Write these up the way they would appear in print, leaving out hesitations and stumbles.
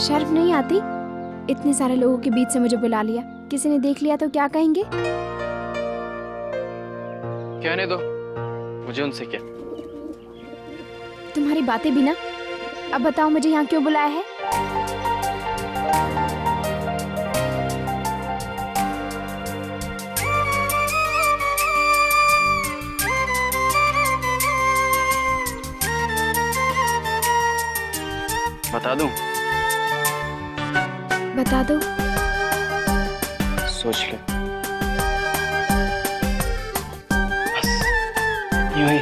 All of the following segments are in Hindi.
शर्म नहीं आती? इतने सारे लोगों के बीच से मुझे बुला लिया, किसी ने देख लिया तो क्या कहेंगे? कहने दो, मुझे उनसे क्या। तुम्हारी बातें भी ना। अब बताओ मुझे यहाँ क्यों बुलाया है? बता दूं? बता दो। सोच ले। बस यूं ही।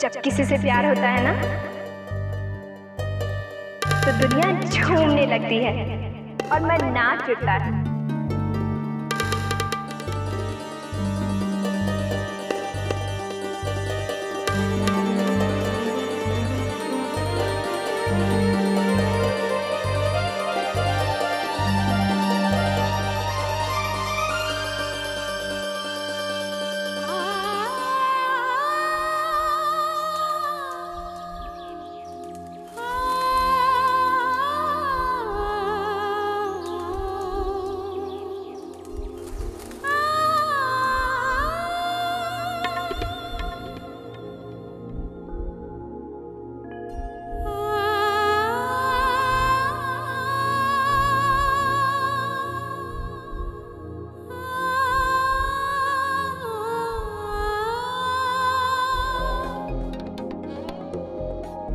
जब किसी से प्यार होता है ना तो दुनिया झूमने लगती है और मन नाच उठता है।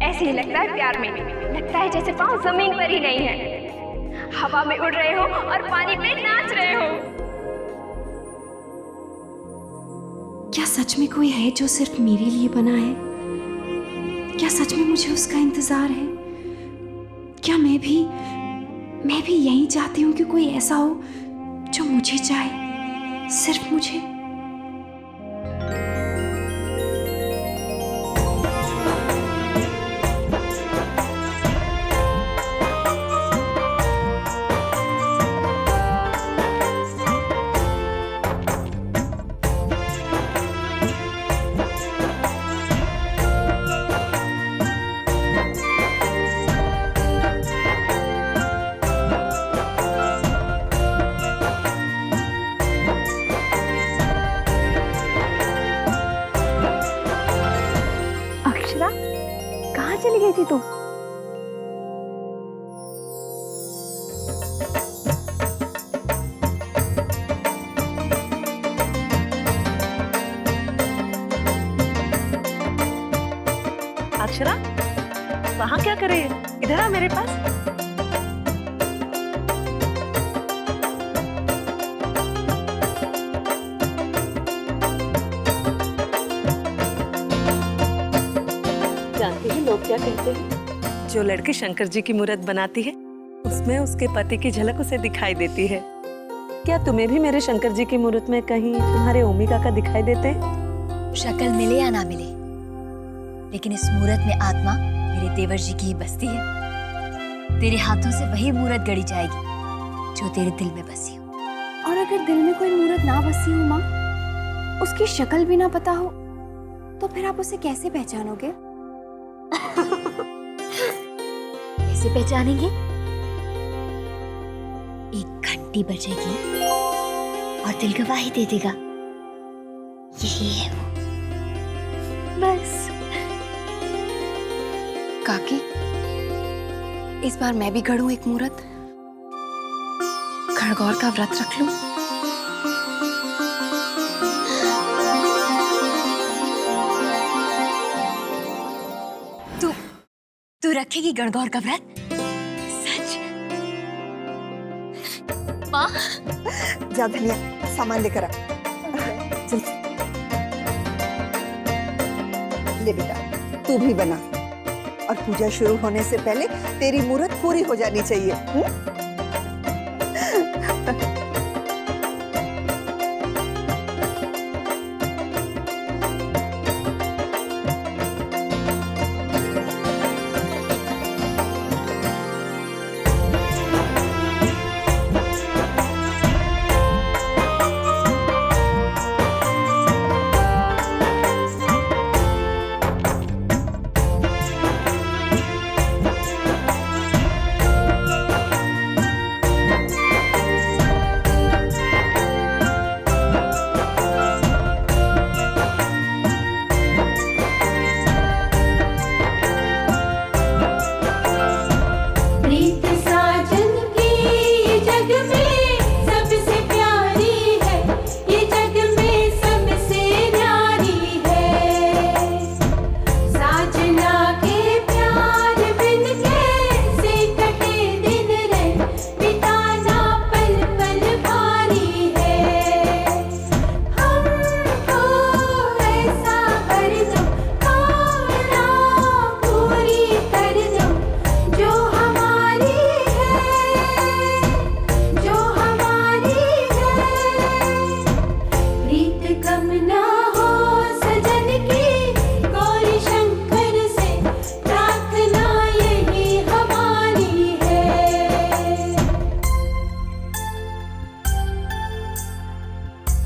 ऐसे ही लगता है प्यार में, लगता है जैसे पाँव जमीन पर ही नहीं है, हवा में उड़ रहे हो और पानी पे नाच रहे हो। क्या सच में कोई है जो सिर्फ मेरे लिए बना है? क्या सच में मुझे उसका इंतजार है? क्या मैं भी यही चाहती हूँ कि कोई ऐसा हो जो मुझे चाहे, सिर्फ मुझे। कहाँ चली गई थी तुम? अक्षरा, वहाँ क्या कर रही है? इधर आ मेरे पास। जानती है लोग क्या कहते हैं? जो लड़की शंकर जी की मूर्त बनाती है उसमें उसके पति की झलक उसे दिखाई देती है। क्या तुम्हें भी मेरे शंकर जी की मूर्त में कहीं तुम्हारे ओमिका का दिखाई देते हैं? शक्ल मिले या ना मिले, लेकिन इस मूर्त में आत्मा मेरे देवर जी की ही बसती है। तेरे हाथों से वही मूर्त गढ़ी जाएगी जो तेरे दिल में बसी हो। और अगर दिल में कोई मूर्त ना बसी हो माँ, उसकी शक्ल भी ना पता हो, तो फिर आप उसे कैसे पहचानोगे? कैसे पहचानेंगे? एक घंटी बजेगी और दिल गवाही दे देगा, यही है वो। बस। काकी, इस बार मैं भी गढ़ूं एक मूर्त, खड़गौर का व्रत रख लूं। तू रखेगी गणगौर का व्रत? सच? माँ? जा धनिया, सामान लेकर आ। ले बेटा, तू भी बना। और पूजा शुरू होने से पहले तेरी मुहूर्त पूरी हो जानी चाहिए।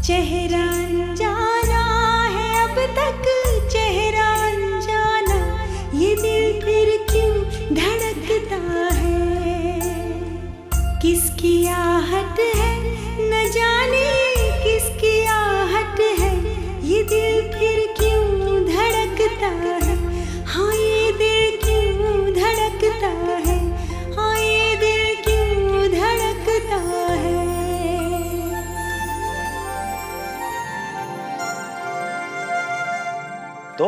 चेहरा अनजाना है अब तक, चेहरा अनजाना, ये दिल फिर क्यों धड़कता है। किसकी आहट है न जाने, किसकी आहट है, ये दिल फिर क्यों धड़कता है। हाँ ये दिल क्यों धड़कता है, हाँ ये दिल क्यों धड़कता है। तो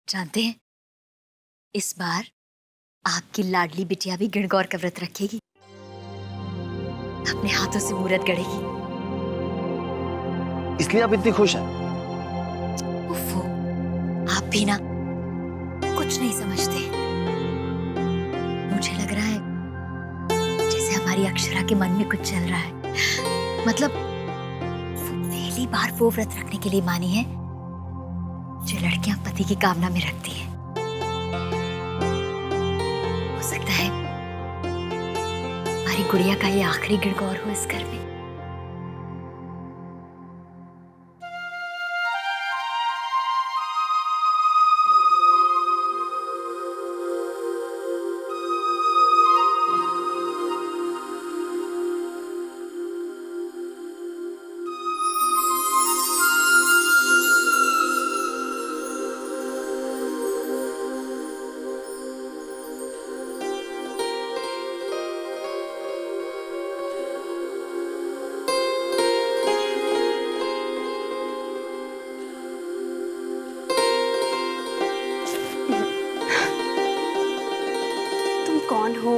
जानते हैं, इस बार आपकी लाडली बिटिया भी गणगौर का व्रत रखेगी, अपने हाथों से मुहूर्त गढ़ेगी। इसलिए आप इतनी खुश हैं? उफ़ो, आप भी ना कुछ नहीं समझते। मुझे लग रहा है जैसे हमारी अक्षरा के मन में कुछ चल रहा है। मतलब पहली बार वो व्रत रखने के लिए मानी है जो लड़कियां पति की कामना में रखती हैं। हो सकता है हमारी गुड़िया का ये आखिरी गणगौर हो इस घर में। कौन हो,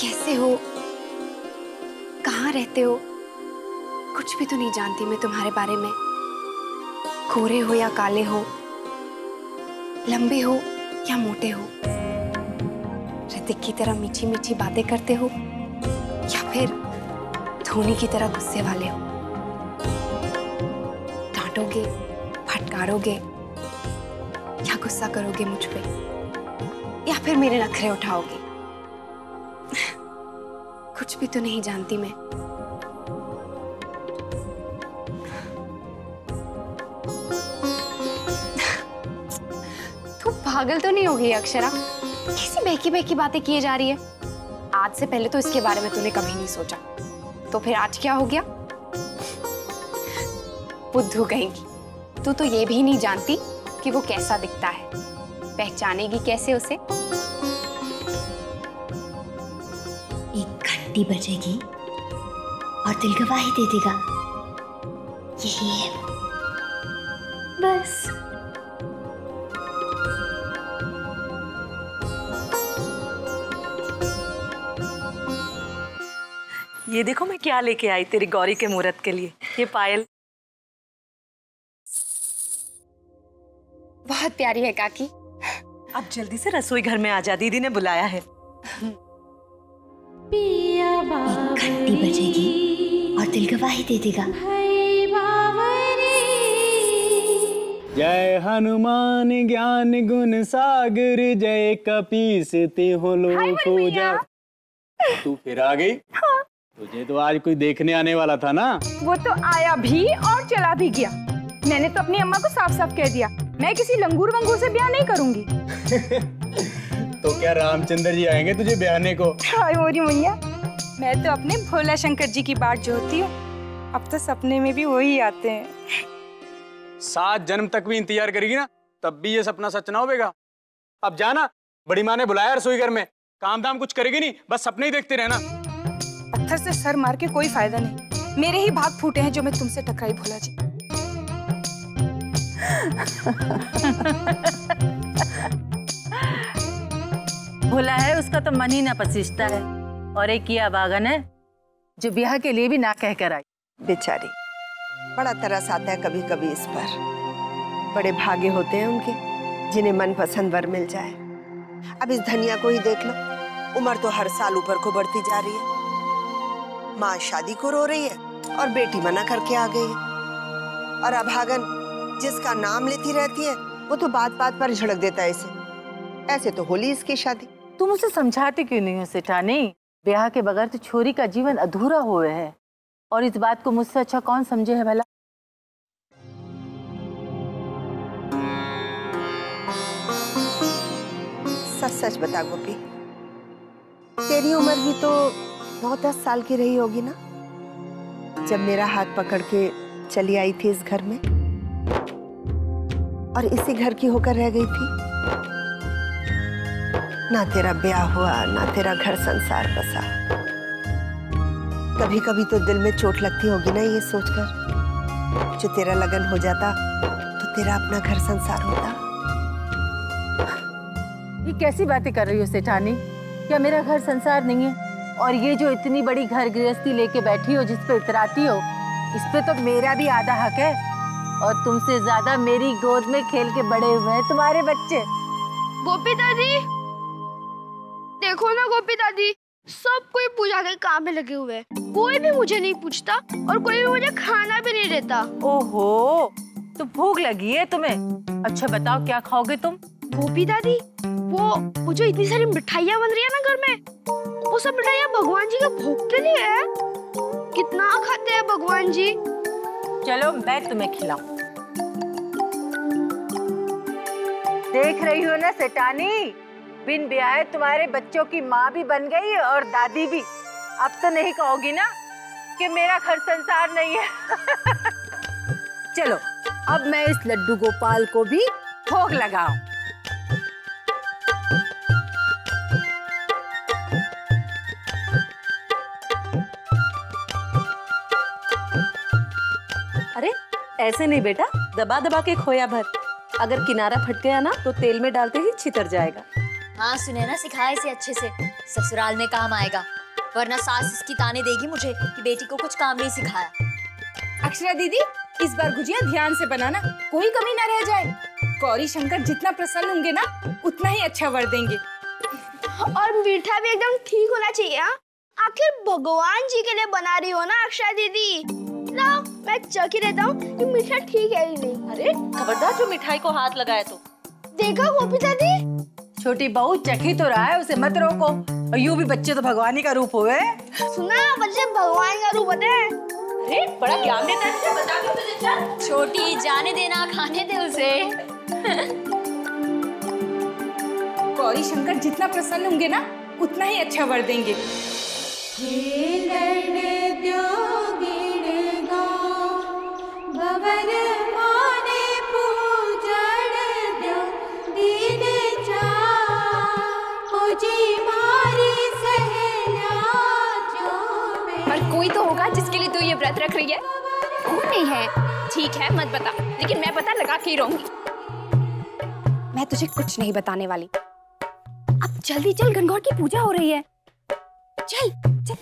कैसे हो, कहाँ रहते हो, कुछ भी तो नहीं जानती मैं तुम्हारे बारे में। गोरे हो या काले हो, लंबे हो या मोटे हो, ऋतिक की तरह मीठी मीठी बातें करते हो या फिर धोनी की तरह गुस्से वाले हो। डांटोगे, फटकारोगे या गुस्सा करोगे मुझ पे, या फिर मेरे नखरे उठाओगे। कुछ भी तो नहीं जानती मैं। तू पागल तो नहीं हो गई अक्षरा? कैसी बहकी बहकी बातें किए जा रही है। आज से पहले तो इसके बारे में तूने कभी नहीं सोचा, तो फिर आज क्या हो गया? बुद्धू कहेंगी। तू तो ये भी नहीं जानती कि वो कैसा दिखता है, पहचानेगी कैसे उसे? एक घंटी बजेगी और दिल गवाही दे देगा, यही है बस। ये देखो मैं क्या लेके आई तेरी गौरी के मुहूर्त के लिए, ये पायल। बहुत प्यारी है काकी। अब जल्दी से रसोई घर में आ जा, दीदी ने बुलाया है। एक घंटी बजेगी और दिल गवाही दे देगा। जय हनुमान ज्ञान गुण सागर, जय कपीस तिहुँ लोक पूजा। तू फिर आ गई? हाँ। तुझे तो आज कोई देखने आने वाला था ना। वो तो आया भी और चला भी गया। मैंने तो अपनी अम्मा को साफ साफ कह दिया, मैं किसी लंगूर वंगूर से ब्याह नहीं करूंगी। तो क्या रामचंद्र जी आएंगे तुझे ब्याहने को? हाय मोरी मैया, मैं तो अपने भोला शंकर जी की बाट जोहती हूँ। अब तो सपने में भी वही आते हैं। 7 जन्म तक भी इंतजार करेगी ना, तब भी ये सपना सच ना होगा। अब जाना, बड़ी माँ ने बुलाया रसोई घर में। काम दाम कुछ करेगी नहीं, बस सपने ही देखते रहना। पत्थर से सर मार के कोई फायदा नहीं, मेरे ही भाग फूटे हैं जो मैं तुमसे टकराई भोला जी। भोला है, उसका तो मन ही ना पसीजता है। और एक किया बागन है जो ब्याह के लिए भी ना कह कर आई। बेचारी, बड़ा तरस आता है कभी कभी इस पर। बड़े भागे होते हैं उनके जिन्हें मनपसंद वर मिल जाए। अब इस धनिया को ही देख लो, उम्र तो हर साल ऊपर को बढ़ती जा रही है। माँ शादी को रो रही है और बेटी मना करके आ गई है। और अभागन जिसका नाम लेती रहती है वो तो बात बात पर झड़क देता है इसे। ऐसे तो होली इसकी शादी। तुम उसे समझाती क्यों नहीं हो सेठानी? ब्याह के बगैर तो छोरी का जीवन अधूरा हुए है। और इस बात को मुझसे अच्छा कौन समझे है भला? सच सच बता गोपी, तेरी उम्र भी तो 9-10 साल की रही होगी ना, जब मेरा हाथ पकड़ के चली आई थी इस घर में और इसी घर की होकर रह गई थी। ना तेरा ब्याह हुआ, ना तेरा घर संसार बसा। कभी कभी तो दिल में चोट लगती होगी ना ये सोचकर, जो तेरा लगन हो जाता तो तेरा अपना घर संसार होता। ये कैसी बातें कर रही हो सेठानी? क्या मेरा घर संसार नहीं है? और ये जो इतनी बड़ी घर गृहस्थी लेके बैठी हो, जिस पे इतराती हो, इस पे तो मेरा भी आधा हक है। और तुमसे ज्यादा मेरी गोद में खेल के बड़े हुए हैं तुम्हारे बच्चे। गोपी दादी, देखो ना गोपी दादी, सब कोई पूजा के काम में लगे हुए हैं। कोई भी मुझे नहीं पूछता और कोई भी मुझे खाना भी नहीं देता। ओहो, तो भूख लगी है तुम्हें? अच्छा बताओ, क्या खाओगे तुम? गोपी दादी, वो जो इतनी सारी मिठाइयाँ बन रही है ना घर में, वो सब मिठाइयाँ भगवान जी के भोग के लिए है। कितना खाते हैं भगवान जी। चलो मैं तुम्हें खिलाऊं। देख रही हो ना सेठानी, बिन ब्याहे तुम्हारे बच्चों की माँ भी बन गई और दादी भी। अब तो नहीं कहोगी ना कि मेरा घर संसार नहीं है। चलो अब मैं इस लड्डू गोपाल को भी भोग लगाऊं। अरे ऐसे नहीं बेटा, दबा दबा के खोया भर। अगर किनारा फट गया ना तो तेल में डालते ही छितर जाएगा। हाँ सुने ना, सिखाए इसे अच्छे से, ससुराल में काम आएगा। वरना सास इसकी ताने देगी मुझे कि बेटी को कुछ काम नहीं सिखाया। अक्षरा दीदी, इस बार गुजिया ध्यान से बनाना, कोई कमी ना रह जाए। गौरी शंकर जितना प्रसन्न होंगे ना, उतना ही अच्छा वर देंगे। और मीठा भी एकदम ठीक होना चाहिए। आखिर भगवान जी के लिए बना रही हो ना अक्षरा दीदी। लाओ मैं चख ही रहता हूँ कि मीठा ठीक है ही नहीं। अरे खबरदार, जो मिठाई को हाथ लगाए तो। देखा गोपी दादी, छोटी बहू चखी तो रहा है, उसे मत रोको। और यूं भी बच्चे तो भगवान ही का रूप हुए। सुना, बच्चे भगवान का रूप होते हैं। अरे बड़ा ज्ञान देता है, बता दो तुझे। चल छोटी, जाने देना, खाने दे उसे। गौरी शंकर जितना प्रसन्न होंगे ना, उतना ही अच्छा वर देंगे। पर कोई तो होगा जिसके लिए तू ये व्रत रख रही है। कौन नहीं है? ठीक है मत बता, लेकिन मैं पता लगा के ही रहूंगी। मैं तुझे कुछ नहीं बताने वाली। अब जल्दी चल, गणगौर की पूजा हो रही है। चल चल।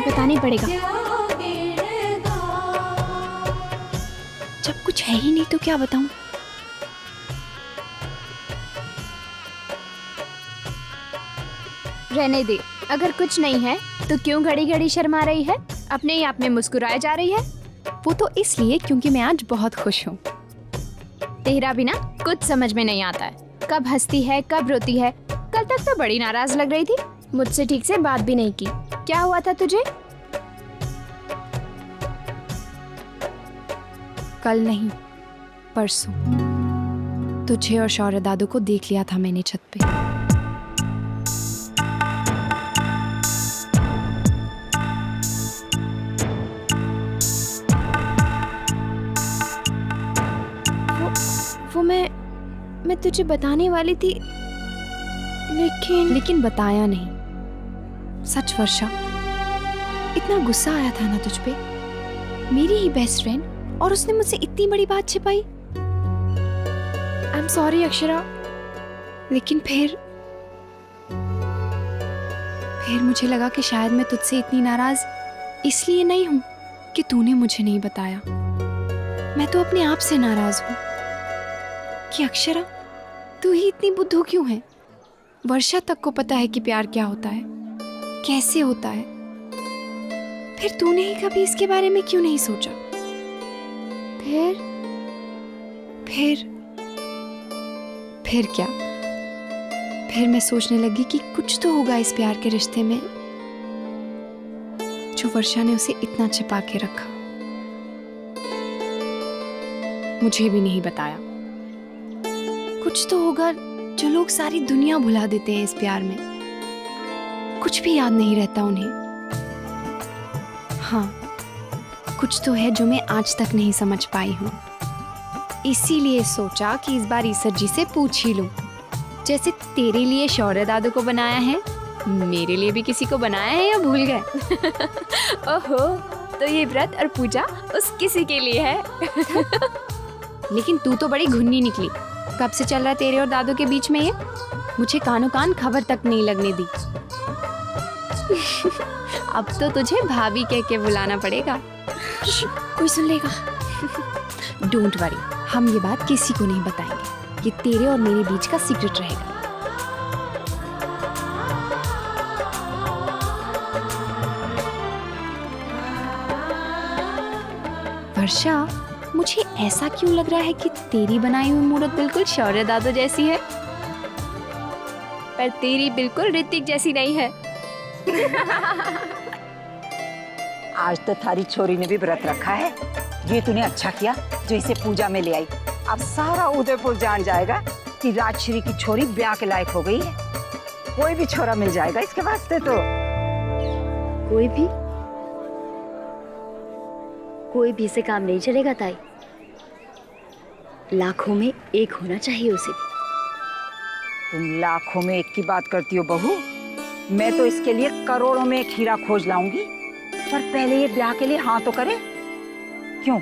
तुझे बताना ही पड़ेगा। जब कुछ है ही नहीं तो क्या बताऊं? रहने दे, अगर कुछ नहीं है तो क्यों घड़ी घड़ी शर्मा रही है, अपने ही आप में मुस्कुराए जा रही है? वो तो इसलिए क्योंकि मैं आज बहुत खुश हूँ। तेरा भी ना कुछ समझ में नहीं आता है, कब हंसती है कब रोती है। कल तक तो बड़ी नाराज लग रही थी, मुझसे ठीक से बात भी नहीं की। क्या हुआ था तुझे? कल नहीं, परसों तुझे और शौर्य दादू को देख लिया था मैंने छत पे। वो मैं तुझे बताने वाली थी, लेकिन बताया नहीं। सच वर्षा, इतना गुस्सा आया था ना तुझ पे, मेरी ही बेस्ट फ्रेंड, और उसने मुझसे इतनी बड़ी बात छिपाई। आई एम सॉरी अक्षरा, लेकिन फिर मुझे लगा कि शायद मैं तुझसे इतनी नाराज इसलिए नहीं हूं कि तूने मुझे नहीं बताया। मैं तो अपने आप से नाराज हूं कि अक्षरा तू ही इतनी बुद्धू क्यों है। वर्षा तक को पता है कि प्यार क्या होता है, कैसे होता है, फिर तूने ही कभी इसके बारे में क्यों नहीं सोचा? फिर क्या? फिर मैं सोचने लगी कि कुछ तो होगा इस प्यार के रिश्ते में जो वर्षा ने उसे इतना छिपा के रखा, मुझे भी नहीं बताया। कुछ तो होगा जो लोग सारी दुनिया भुला देते हैं इस प्यार में, कुछ भी याद नहीं रहता उन्हें। हाँ, कुछ तो है जो मैं आज तक नहीं समझ पाई हूँ। इसीलिए सोचा कि इस बार ईसर जी से पूछ ही लूं। जैसे तेरे लिए शौर्य दादू को बनाया है, मेरे लिए भी किसी को बनाया है या भूल गए? ओहो, तो ये व्रत और पूजा उस किसी के लिए है। लेकिन तू तो बड़ी घुन्नी निकली। कब से चल रहा है तेरे और दादू के बीच में ये? मुझे कानों कान खबर तक नहीं लगने दी। अब तो तुझे भाभी कह के बुलाना पड़ेगा। कोई सुन लेगा। डोंट वरी, हम ये बात किसी को नहीं बताएंगे। ये तेरे और मेरे बीच का सीक्रेट रहेगा। वर्षा, मुझे ऐसा क्यों लग रहा है कि तेरी बनाई हुई मूर्त बिल्कुल शौर्य दादू जैसी है, पर तेरी बिल्कुल ऋतिक जैसी नहीं है। आज तो थारी छोरी ने भी व्रत रखा है। ये तूने अच्छा किया जो इसे पूजा में ले आई। अब सारा उदयपुर जान जाएगा कि राजश्री की छोरी ब्याह के लायक हो गई है। कोई भी छोरा मिल जाएगा इसके वास्ते तो। कोई भी से काम नहीं चलेगा ताई। लाखों में एक होना चाहिए उसे भी। तुम लाखों में एक की बात करती हो बहू। मैं तो इसके लिए करोड़ों में एक हीरा खोज लाऊंगी, पर पहले ये ब्याह के लिए हाँ तो करे। क्यों,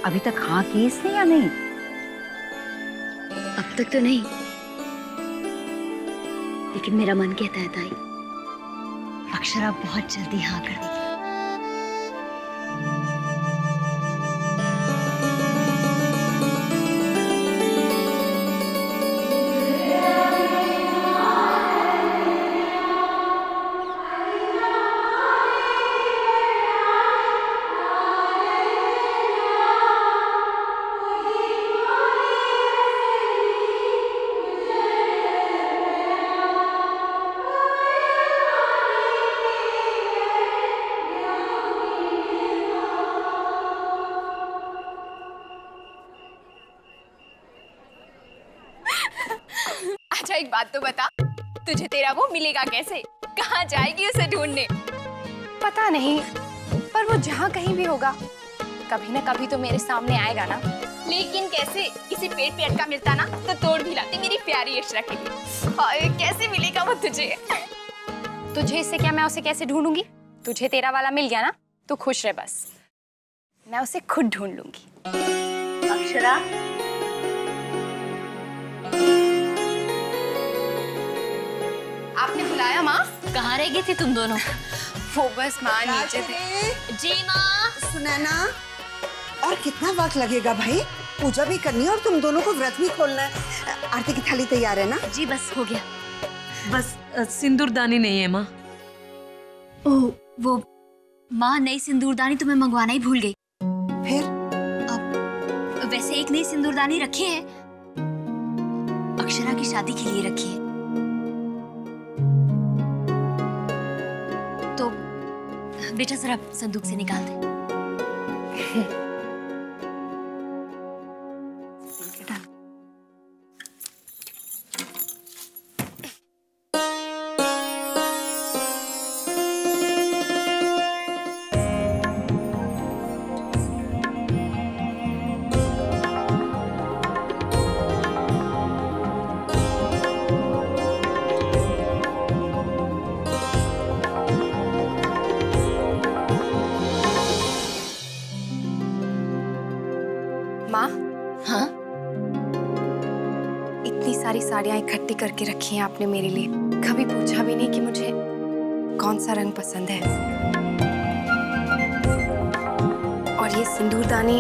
अभी तक हाँ की इसने या नहीं? अब तक तो नहीं, लेकिन मेरा मन कहता है ताई, अक्षरा बहुत जल्दी हाँ कर देगी। अच्छा एक बात तो बता, तुझे तेरा वो मिलेगा कैसे? कहाँ जाएगी उसे ढूंढने? पता नहीं, पर वो जहाँ कहीं भी होगा कभी ना कभी तो मेरे सामने आएगा ना। लेकिन कैसे? किसी पेड़ पे अटका मिलता ना तो तोड़ भी लाती मेरी प्यारी अक्षरा के लिए। हाय, कैसे मिलेगा वो तुझे? तुझे इससे क्या, मैं उसे कैसे ढूंढूंगी? तुझे तेरा वाला मिल गया ना तो खुश रह बस, मैं उसे खुद ढूंढ लूंगी। अक्षरा, आपने बुलाया माँ? कहाँ रह गई थी तुम दोनों? वो बस माँ नीचे थे। जी माँ। सुनैना, और कितना वक्त लगेगा भाई? पूजा भी करनी है और तुम दोनों को व्रत भी खोलना है। आरती की थाली तैयार है ना? जी बस हो गया। बस सिंदूरदानी नहीं है माँ। ओह वो माँ, नई सिंदूरदानी तो मैं मंगवाना ही भूल गई। फिर वैसे एक नई सिंदूरदानी रखी है, अक्षरा की शादी के लिए रखी है। तो बेटा जरा संदूक से निकाल दे। माँ, हाँ? इतनी सारी साड़ियाँ इकट्ठी करके रखी हैं आपने मेरे लिए। कभी पूछा भी नहीं कि मुझे कौन सा रंग पसंद है। और ये सिंदूरदानी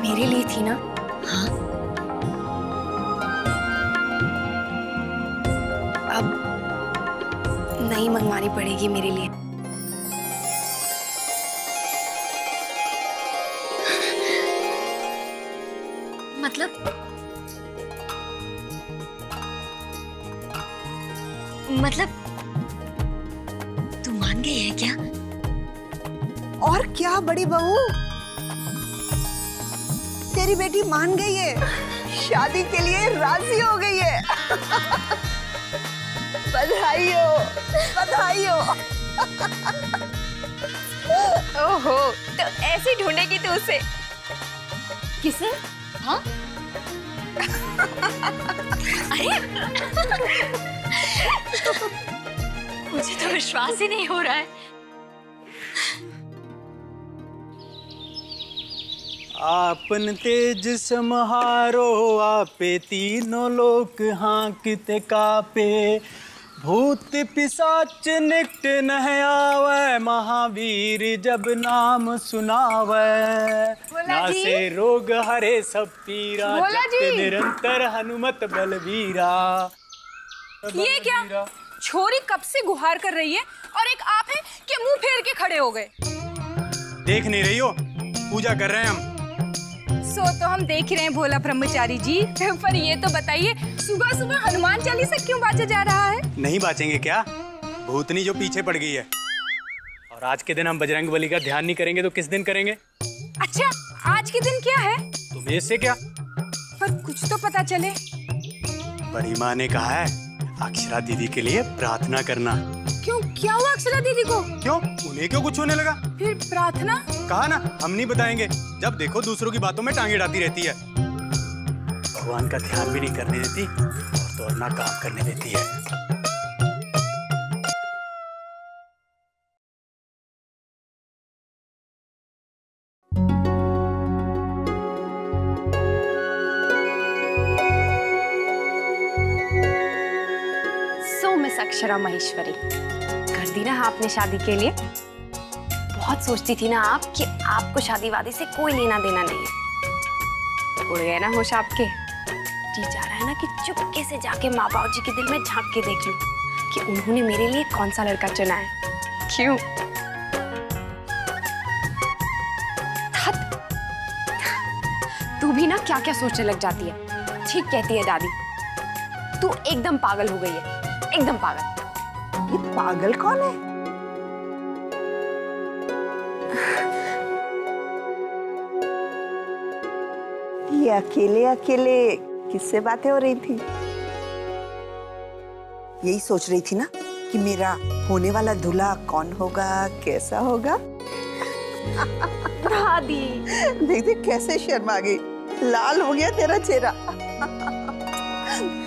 मेरे लिए थी ना? हाँ? अब नई मंगवानी पड़ेगी मेरे लिए। मतलब तू मान गई है क्या? और क्या बड़ी बहू, तेरी बेटी मान गई है, शादी के लिए राजी हो गई है। बधाई हो, बधाई हो। ओहो, तो ऐसे ढूंढेगी तू उसे? किसे? हाँ? अरे मुझे तो विश्वास ही नहीं हो रहा है। आपन तेज समहारो, आपे तीनों लोक हांकते कापे। भूत पिशाच निकट नह आवे, महावीर जब नाम सुनावे। नासे रोग हरे सब पीरा, जपते निरंतर हनुमत बलवीरा। ये क्या? छोरी कब से गुहार कर रही है और एक आप है कि मुंह फेर के खड़े हो गए? देख नहीं रही हो? पूजा कर रहे हैं हम। सो तो हम देख ही रहे हैं भोला ब्रह्मचारी जी, पर ये तो बताइए सुबह सुबह हनुमान चालीसा क्यों बाजा जा रहा है? नहीं बाचेंगे क्या? भूतनी जो पीछे पड़ गई है। और आज के दिन हम बजरंगबली का ध्यान नहीं करेंगे तो किस दिन करेंगे? अच्छा, आज के दिन क्या है? तुम्हें इससे क्या? पर कुछ तो पता चले। बड़ी माँ ने कहा है अक्षरा दीदी के लिए प्रार्थना करना। क्यों, क्या हुआ अक्षरा दीदी को? क्यों, उन्हें क्यों कुछ होने लगा? फिर प्रार्थना? कहा ना हम नहीं बताएंगे। जब देखो दूसरों की बातों में टांगे अड़ाती रहती है। भगवान का ध्यान भी नहीं करने देती और तो और ना काम करने देती है। अक्षरा महेश्वरी कर दी ना आपने शादी के लिए। बहुत सोचती थी ना आप कि आपको शादी वादी से कोई लेना देना नहीं है। उड़ गए ना होश आपके। जी जा रहा है ना कि चुपके से जाके माँ बाप जी के दिल में झांक के देख लूं कि उन्होंने मेरे लिए कौन सा लड़का चुना है। क्यों? तू भी ना क्या क्या सोचने लग जाती है। ठीक कहती है दादी, तू एकदम पागल हो गई है, एकदम पागल। ये पागल कौन है? ये अकेले अकेले किससे बातें हो रही थी? यही सोच रही थी ना कि मेरा होने वाला दूल्हा कौन होगा, कैसा होगा। दादी देख देख कैसे शर्मा गई, लाल हो गया तेरा चेहरा।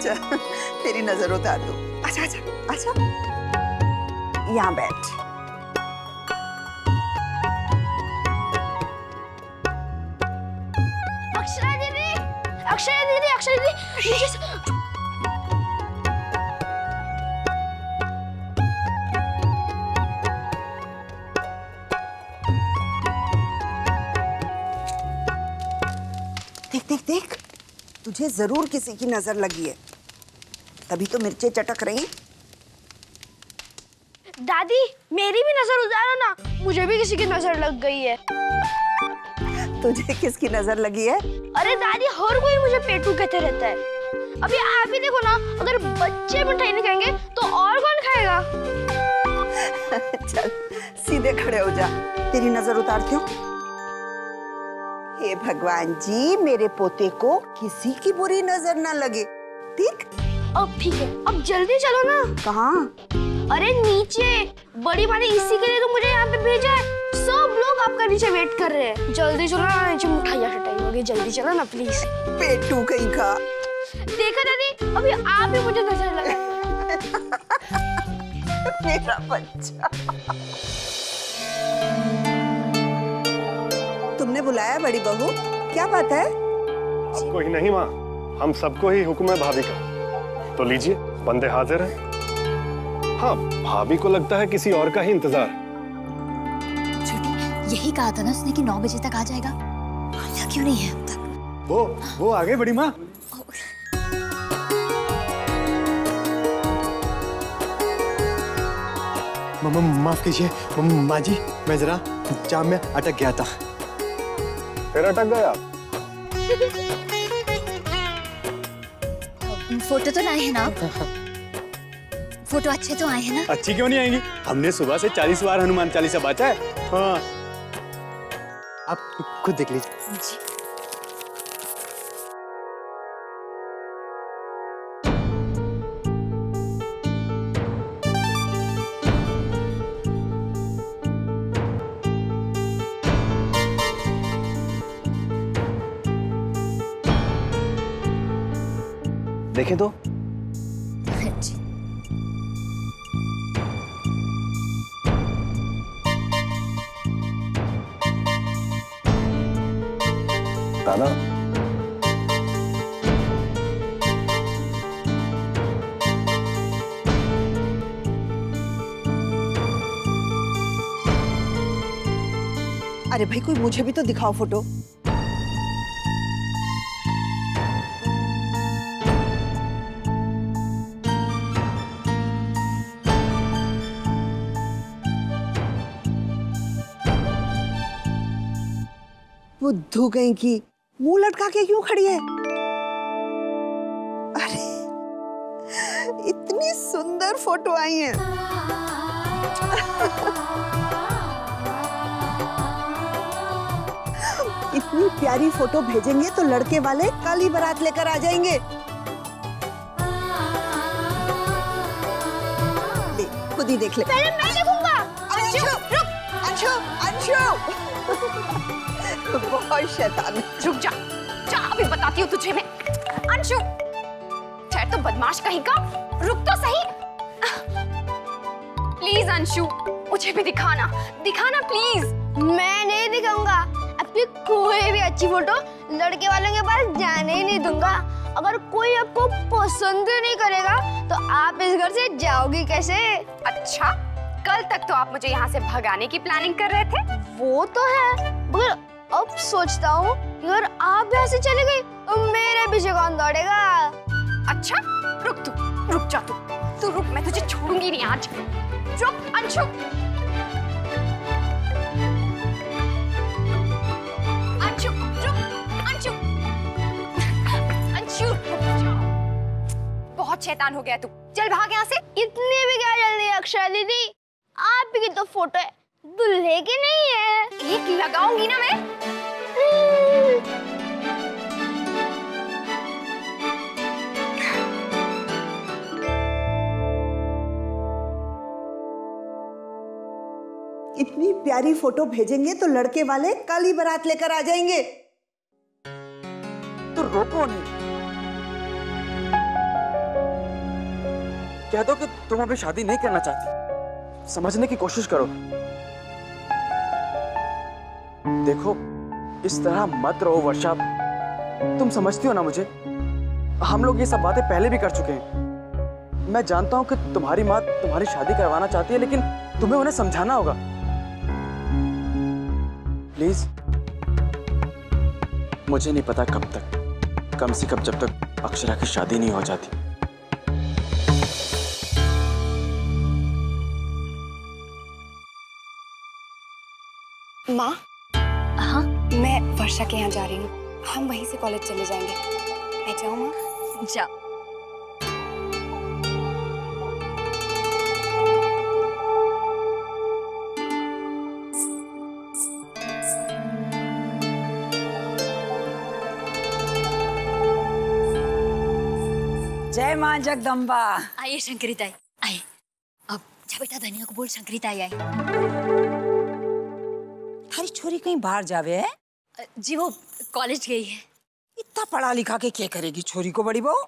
चल तेरी नजर उतार दो। अच्छा अच्छा अच्छा, यहाँ बैठ। अक्षरा दीदी, अक्षरा दीदी, अक्षरा दीदी, देख देख देख, तुझे जरूर किसी की नजर लगी है, तभी तो मिर्चें चटक रही। दादी मेरी भी नजर उतारो ना, मुझे भी किसी की नजर लग गई है। तुझे किसकी नजर लगी है? अरे दादी हर कोई मुझे पेटू कहते रहता है। अभी आप ही देखो ना, अगर बच्चे मिठाई नहीं खाएंगे तो और कौन खाएगा? चल सीधे खड़े हो जा, तेरी नजर उतारती हूँ। हे भगवान जी, मेरे पोते को किसी की बुरी नजर ना लगे। ठीक? अब ठीक है, अब जल्दी चलो ना। कहाँ? अरे नीचे, बड़ी माँ ने इसी के लिए तो मुझे यहाँ पे भेजा है। सब लोग आपका नीचे वेट कर रहे हैं। जल्दी चलो ना, नीचे मिठाइयाँ छटाई होगी, जल्दी चलो ना प्लीज। पेटू कहीं का। देखा दादी, अभी आप ही मुझे नजर लगा। मेरा बच्चा। तुमने बुलाया बड़ी बहू, क्या बात है? आपको ही नहीं माँ, हम सबको ही हुक्म है भाभी का। तो लीजिए, बंदे हाजिर हैं। हाँ, भाभी को लगता है किसी और का ही इंतजार। छोटी, यही कहा था ना उसने कि 9 बजे तक आ जाएगा। आया क्यों नहीं है अब तक? वो आ गए बड़ी माँ। माफ कीजिए माँ जी, मैं जरा जाम में अटक गया था। फिर अटक गया? फोटो तो लाए हैं ना? फोटो अच्छे तो आए हैं ना? अच्छी क्यों नहीं आएंगी? हमने सुबह से 40 बार हनुमान चालीसा बाचा है। हाँ, आप खुद देख लीजिए। देखें तो। दादा, अरे भाई, कोई मुझे भी तो दिखाओ फोटो। बुद्धू कहीं की, मुंह लटका के क्यों खड़ी है? अरे इतनी सुंदर फोटो आई है। इतनी प्यारी फोटो भेजेंगे तो लड़के वाले कल ही बारात लेकर आ जाएंगे। ले, खुद ही देख ले। पहले मैं देखूंगा। अंशु, रुक। अंशु, अंशु। बहुत शैतान है। रुक जा, जा अभी बताती हूँ तुझे मैं। अंशु, ठहर तो बदमाश कहीं का, रुक तो सही। प्लीज अंशु, मुझे भी दिखाना, दिखाना प्लीज। मैं नहीं दिखाऊंगा आपकी कोई भी अच्छी फोटो, लड़के वालों के पास जाने ही नहीं दूंगा। अगर कोई आपको पसंद नहीं करेगा तो आप इस घर से जाओगी कैसे? अच्छा, कल तक तो आप मुझे यहाँ से भगाने की प्लानिंग कर रहे थे। वो तो है, मगर अब सोचता हूँ कि अगर आप यहाँ से चली गई तो मेरे पीछे कौन दौड़ेगा? अच्छा, रुक जा तू रुक, मैं तुझे छोड़ूंगी नहीं आज। रुक अंशु। अंशु, रुक, अंशु। अंशु, रुक जा। बहुत शैतान हो गया तू, चल भाग यहाँ से। इतनी भी क्या जल्दी अक्षरा दीदी, आप की तो फोटो है, दूल्हे की नहीं है। एक लगाऊंगी ना मैं। इतनी प्यारी फोटो भेजेंगे तो लड़के वाले कल ही बारात लेकर आ जाएंगे। तो रोको नहीं, कह दो कि तुम अभी शादी नहीं करना चाहती। समझने की कोशिश करो। देखो, इस तरह मत रहो वर्षा, तुम समझती हो ना मुझे। हम लोग ये सब बातें पहले भी कर चुके हैं। मैं जानता हूं कि तुम्हारी माँ तुम्हारी शादी करवाना चाहती है, लेकिन तुम्हें उन्हें समझाना होगा। प्लीज मुझे नहीं पता कब तक, कम से कम जब तक अक्षरा की शादी नहीं हो जाती। माँ, हाँ मैं वर्षा के यहाँ जा रही हूँ। हम वहीं से कॉलेज चले जाएंगे। मैं जाऊँ माँ? जाओ। जय माँ जगदम्बा। आइए शंकरी ताई, आइए। अब जा बेटा, धनिया को बोल शंकरी ताई आई। थारी छोरी कहीं बाहर जावे है? जी वो कॉलेज गई है। इतना पढ़ा लिखा के क्या करेगी छोरी को बड़ी बहू?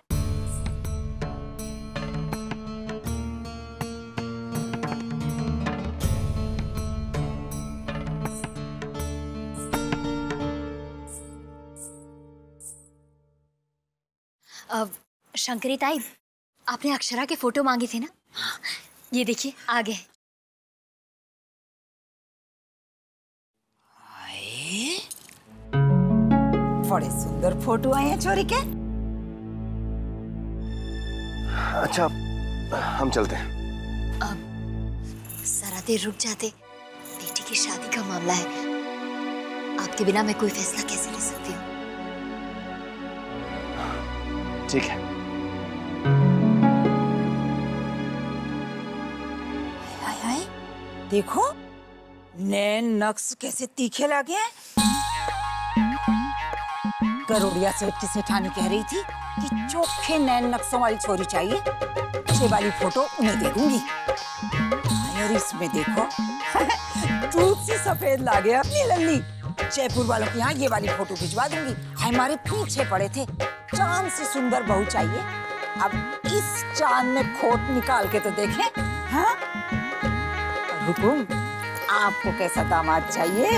अब शंकरी ताई, आपने अक्षरा के फोटो मांगे थे ना, ये देखिए आ गए। बड़े सुंदर फोटो आए हैं छोरी के। अच्छा, हम चलते हैं। अब जरा देर रुक जाते, बेटी की शादी का मामला है। आपके बिना मैं कोई फैसला कैसे ले सकती हूँ? ठीक है। हाय हाय, देखो नैन नक्श कैसे तीखे लगे हैं। गरोड़िया सेठ की सेठानी कह रही थी कि चोखे नैन नक्शों वाली छोरी चाहिए, ये वाली फोटो उन्हें दे दूंगी। और इसमें देखो दूध सी सफेद लागे अपनी लल्ली। जयपुर वालों के यहाँ ये वाली फोटो भिजवा दूंगी। हमारे पीछे पड़े थे, चांद से सुंदर बहू चाहिए। अब इस चांद में खोट निकाल के तो देखें। हाँ? हुकुम, आपको कैसा दामाद चाहिए?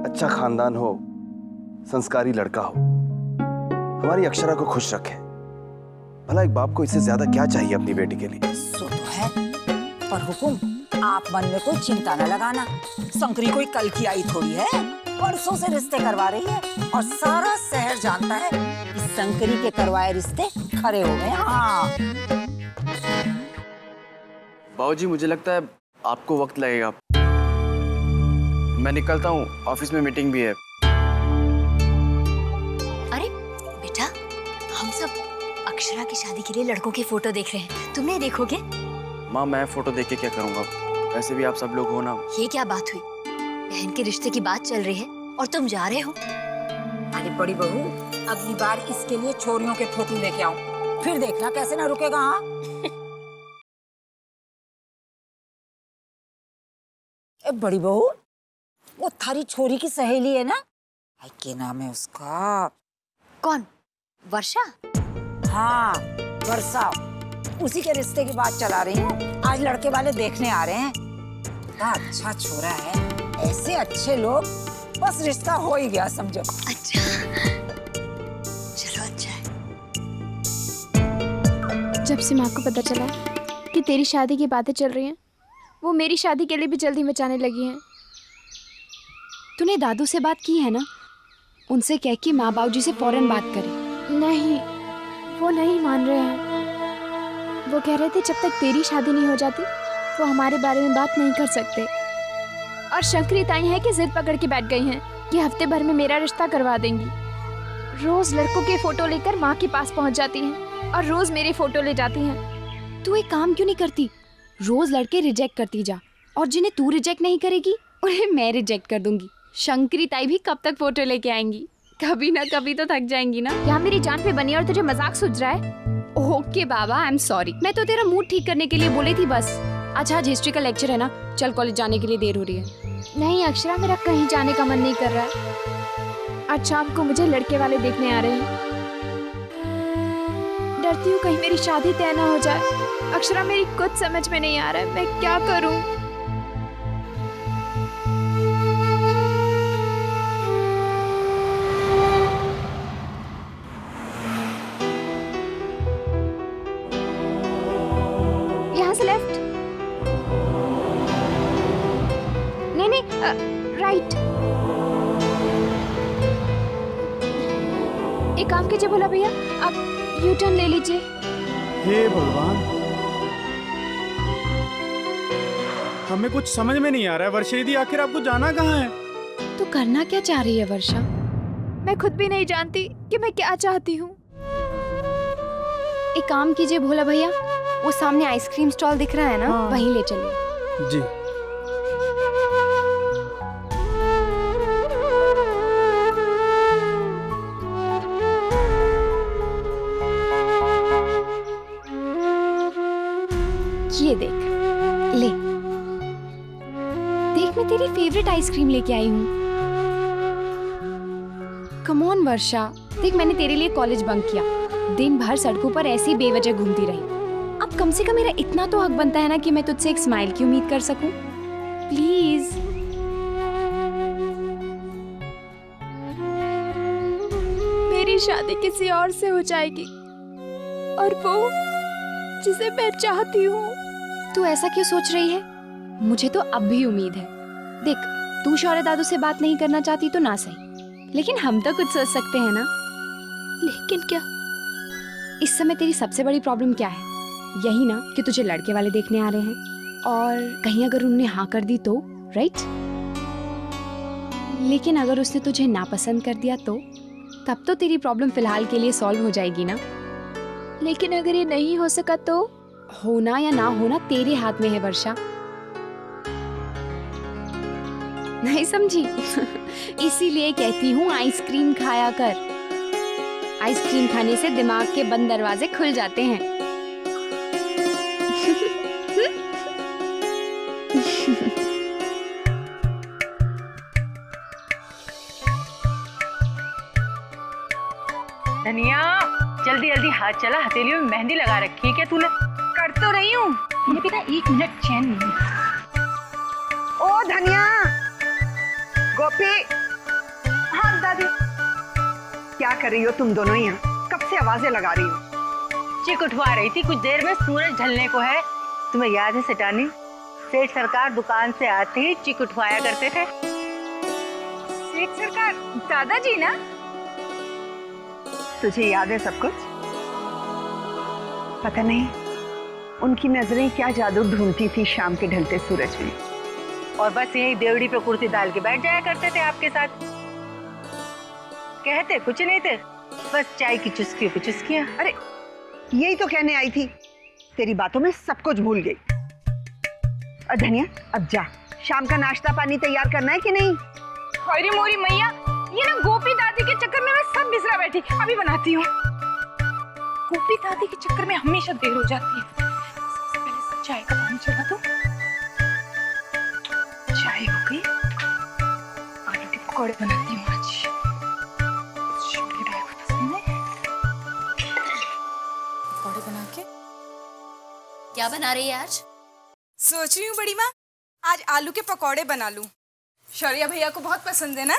अच्छा खानदान हो, संस्कारी लड़का हो, हमारी अक्षरा को खुश रखे। भला एक बाप को इससे ज्यादा क्या चाहिए अपनी बेटी के लिए? सो तो है, पर हुकुम आप मन में कोई चिंता न लगाना। शंकरी कोई कल की आई थोड़ी है, परसों से रिश्ते करवा रही है और सारा शहर जानता है कि शंकरी के करवाए रिश्ते खरे हो गए। हाँ बाबूजी, मुझे लगता है आपको वक्त लगेगा। मैं निकलता हूँ, ऑफिस में मीटिंग भी है। अरे बेटा, हम सब अक्षरा की शादी के लिए लड़कों की फोटो देख रहे हैं, तुम नहीं देखोगे? माँ, मैं फोटो देख के क्या करूँगा? वैसे भी आप सब लोग हो ना। ये क्या बात हुई? बहन के रिश्ते की बात चल रही है और तुम जा रहे हो? अरे बड़ी बहू, अगली बार इसके लिए छोरियों के फोटो लेके आऊं, फिर देखना कैसे ना रुकेगा। हाँ बड़ी बहू, वो थारी छोरी की सहेली है ना, क्या नाम है उसका? कौन? वर्षा? हाँ वर्षा, उसी के रिश्ते की बात चला रही हूँ। आज लड़के वाले देखने आ रहे हैं। बड़ा अच्छा छोरा है, ऐसे अच्छे लोग, बस रिश्ता हो ही गया समझो। अच्छा, चलो अच्छा है। जब से माँ को पता चला कि तेरी शादी की बातें चल रही हैं, वो मेरी शादी के लिए भी जल्दी मचाने लगी हैं। तूने दादू से बात की है ना? उनसे कह कि माँ बाबूजी से फौरन बात करे। नहीं, वो नहीं मान रहे हैं। वो कह रहे थे जब तक तेरी शादी नहीं हो जाती वो हमारे बारे में बात नहीं कर सकते। और शंकरी ताई है कि जिद पकड़ के बैठ गई हैं कि हफ्ते भर में मेरा रिश्ता करवा देंगी। रोज लड़कों के फोटो लेकर माँ के पास पहुँच जाती हैं और रोज मेरे फोटो ले जाती हैं। तू एक काम क्यों नहीं करती? रोज लड़के रिजेक्ट करती जा, और जिन्हें तू रिजेक्ट नहीं करेगी उन्हें मैं रिजेक्ट कर दूंगी। शंकरी ताई भी कब तक फोटो लेके आएंगी? कभी ना कभी तो थक जाएंगी ना। यहाँ मेरी जान पे बनी और तुझे मजाक सूझ रहा है? Okay Baba, I am sorry. मैं तो तेरा मूड ठीक करने के लिए बोली थी बस। अच्छा, आज हिस्ट्री का लेक्चर है ना, चल कॉलेज जाने के लिए देर हो रही है। नहीं अक्षरा, मेरा कहीं जाने का मन नहीं कर रहा है। आज शाम को मुझे लड़के वाले देखने आ रहे हैं। डरती हूँ कहीं मेरी शादी तय ना हो जाए। अक्षरा, मेरी कुछ समझ में नहीं आ रहा है, मैं क्या करूँ? यहाँ से लेफ्ट? नहीं, राइट। एक काम कीजिए भोला भैया, आप यू टर्न ले लीजिए। हे भगवान, हमें कुछ समझ में नहीं आ रहा है वर्षा दीदी, आखिर आपको जाना कहाँ है? तो करना क्या चाह रही है वर्षा? मैं खुद भी नहीं जानती कि मैं क्या चाहती हूँ। एक काम कीजिए भोला भैया, वो सामने आइसक्रीम स्टॉल दिख रहा है ना, वहीं ले चलिए। जी। ये देख, ले देख, मैं तेरी फेवरेट आइसक्रीम लेके आई हूँ। कम ऑन वर्षा, देख मैंने तेरे लिए कॉलेज बंक किया, दिन भर सड़कों पर ऐसी बेवजह घूमती रही। अब कम से कम मेरा इतना तो हक बनता है ना कि मैं तुझसे एक स्माइल की उम्मीद कर सकूं। प्लीज। मेरी शादी किसी और से हो जाएगी, और वो जिसे मैं चाहती हूँ। तू ऐसा क्यों सोच रही है? मुझे तो अब भी उम्मीद है। देख, तू शौर्य दादू से बात नहीं करना चाहती तो ना सही, लेकिन हम तो कुछ सोच सकते हैं ना। लेकिन क्या? इस समय तेरी सबसे बड़ी प्रॉब्लम क्या है? यही ना कि तुझे लड़के वाले देखने आ रहे हैं, और कहीं अगर उन्होंने हाँ कर दी तो, राइट? लेकिन अगर उसने तुझे नापसंद कर दिया तो तब तो तेरी प्रॉब्लम फिलहाल के लिए सॉल्व हो जाएगी ना। लेकिन अगर ये नहीं हो सका तो होना या ना होना तेरे हाथ में है वर्षा। नहीं समझी? इसीलिए कहती हूँ आइसक्रीम खाया कर। आइसक्रीम खाने से दिमाग के बंद दरवाजे खुल जाते हैं। धनिया, जल्दी जल्दी हाथ चला, हथेलियों में मेहंदी लगा रखी है क्या तूने? कर तो रही हूँ, मुझे भी ना 1 मिनट चैन नहीं। ओ धनिया, गोपी। हाँ दादी। क्या कर रही हो तुम दोनों यहाँ? कब से आवाजें लगा रही हो? चिक उठवा रही थी, कुछ देर में सूरज ढलने को है। तुम्हें याद है सेठानी, सेठ सरकार दुकान से आते ही चिक उठवाया करते थे। सेठ सरकार दादाजी ना? तुझे याद है सब कुछ? पता नहीं उनकी नजरें क्या जादू ढूंढती थी शाम के ढलते सूरज में। और बस यही देवड़ी पे कुर्सी डाल के बैठ जाया करते थे आपके साथ। कहते कुछ नहीं थे, बस चाय की चुस्कियों पे चुस्कियां। अरे यही तो कहने आई थी, तेरी बातों में सब कुछ भूल गई। धनिया, अब जा, शाम का नाश्ता पानी तैयार करना है कि नहीं? अरे मोरी मैया, ये ना गोपी दादी के चक्कर में मैं सब बिसरा बैठी, अभी बनाती हूँ। गोपी दादी के चक्कर में हमेशा देर हो जाती है। सबसे पहले चाय का पानी चढ़ा दो। चाय हो गई, आलू के पकौड़े बनाती हूँ आज। छोटे भाई को पसंद है। पकौड़े बना के। क्या बना रही है आज? सोच रही हूँ बड़ी माँ, आज आलू के पकौड़े बना लूं। शौर्य भैया को बहुत पसंद है ना?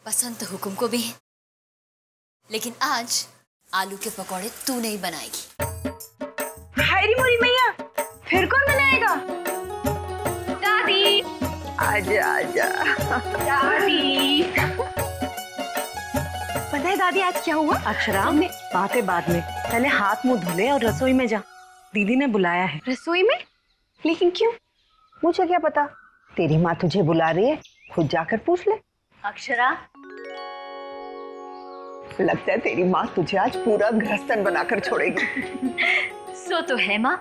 पसंद तो हुकुम को भी है, लेकिन आज आलू के पकौड़े तू नहीं बनाएगी। हायरी मोरी मैया, फिर कौन बनाएगा? दादी। आजा आजा। दादी। पता है दादी आज क्या हुआ? अक्षरा, बातें बाद में, पहले हाथ मुंह धुले और रसोई में जा, दीदी ने बुलाया है। रसोई में? लेकिन क्यों? मुझे क्या पता, तेरी माँ तुझे बुला रही है, खुद जाकर पूछ ले। अक्षरा, लगता है तेरी माँ तुझे आज पूरा गृहस्थन बनाकर छोड़ेगी। सो तो है माँ।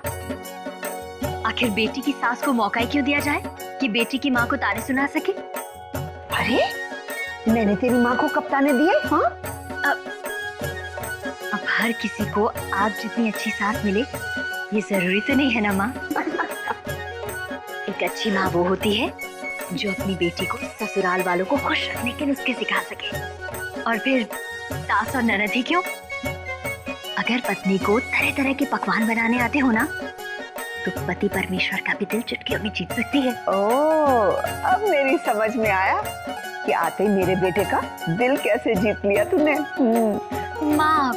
आखिर बेटी की सास को मौका ही क्यों दिया जाए कि बेटी की माँ को ताने सुना सके? अरे मैंने तेरी माँ को कब ताने दिए? हाँ, अब हर किसी को आप जितनी अच्छी सास मिले ये जरूरी तो नहीं है ना माँ। एक अच्छी माँ वो होती है जो अपनी बेटी को ससुराल वालों को खुश रखने के नुस्खे सिखा सके। और फिर सास और ननद ही क्यों, अगर पत्नी को तरह तरह के पकवान बनाने आते हो ना, तो पति परमेश्वर का भी दिल चुटकियों में जीत सकती है। ओह, अब मेरी समझ में आया कि आते ही मेरे बेटे का दिल कैसे जीत लिया तूने। माँ,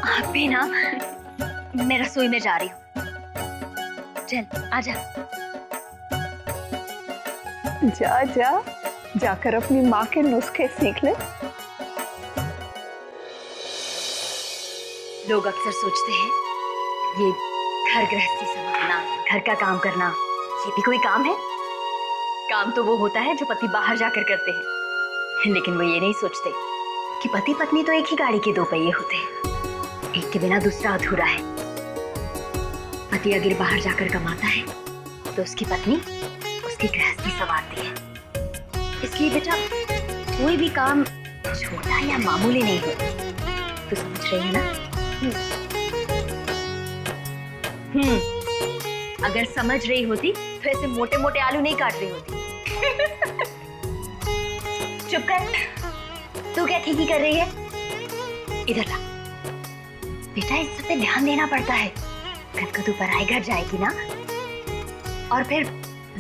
आप भी ना, मैं रसोई में जा रही हूँ। चल आजा। जा जा, जाकर अपनी माँ के नुस्खे सीख ले। लोग अक्सर सोचते हैं ये घर गृहस्थी संभालना, घर का काम करना, ये भी कोई काम है? काम तो वो होता है जो पति बाहर जाकर करते हैं, लेकिन वो ये नहीं सोचते कि पति पत्नी तो एक ही गाड़ी के दो पहिए होते हैं, एक के बिना दूसरा अधूरा है। पति अगर बाहर जाकर कमाता है तो उसकी पत्नी उसकी गृहस्थी संवारती है। इसलिए बेटा कोई भी काम छोटा या मामूली नहीं होता, तो समझ रही है ना? अगर समझ रही होती तो ऐसे मोटे मोटे आलू नहीं काट रही होती। चुप कर, तू क्या ठीक ही कर रही है? इधर ला बेटा, इस सब पे ध्यान देना पड़ता है। कल को तू पराए घर जाएगी ना, और फिर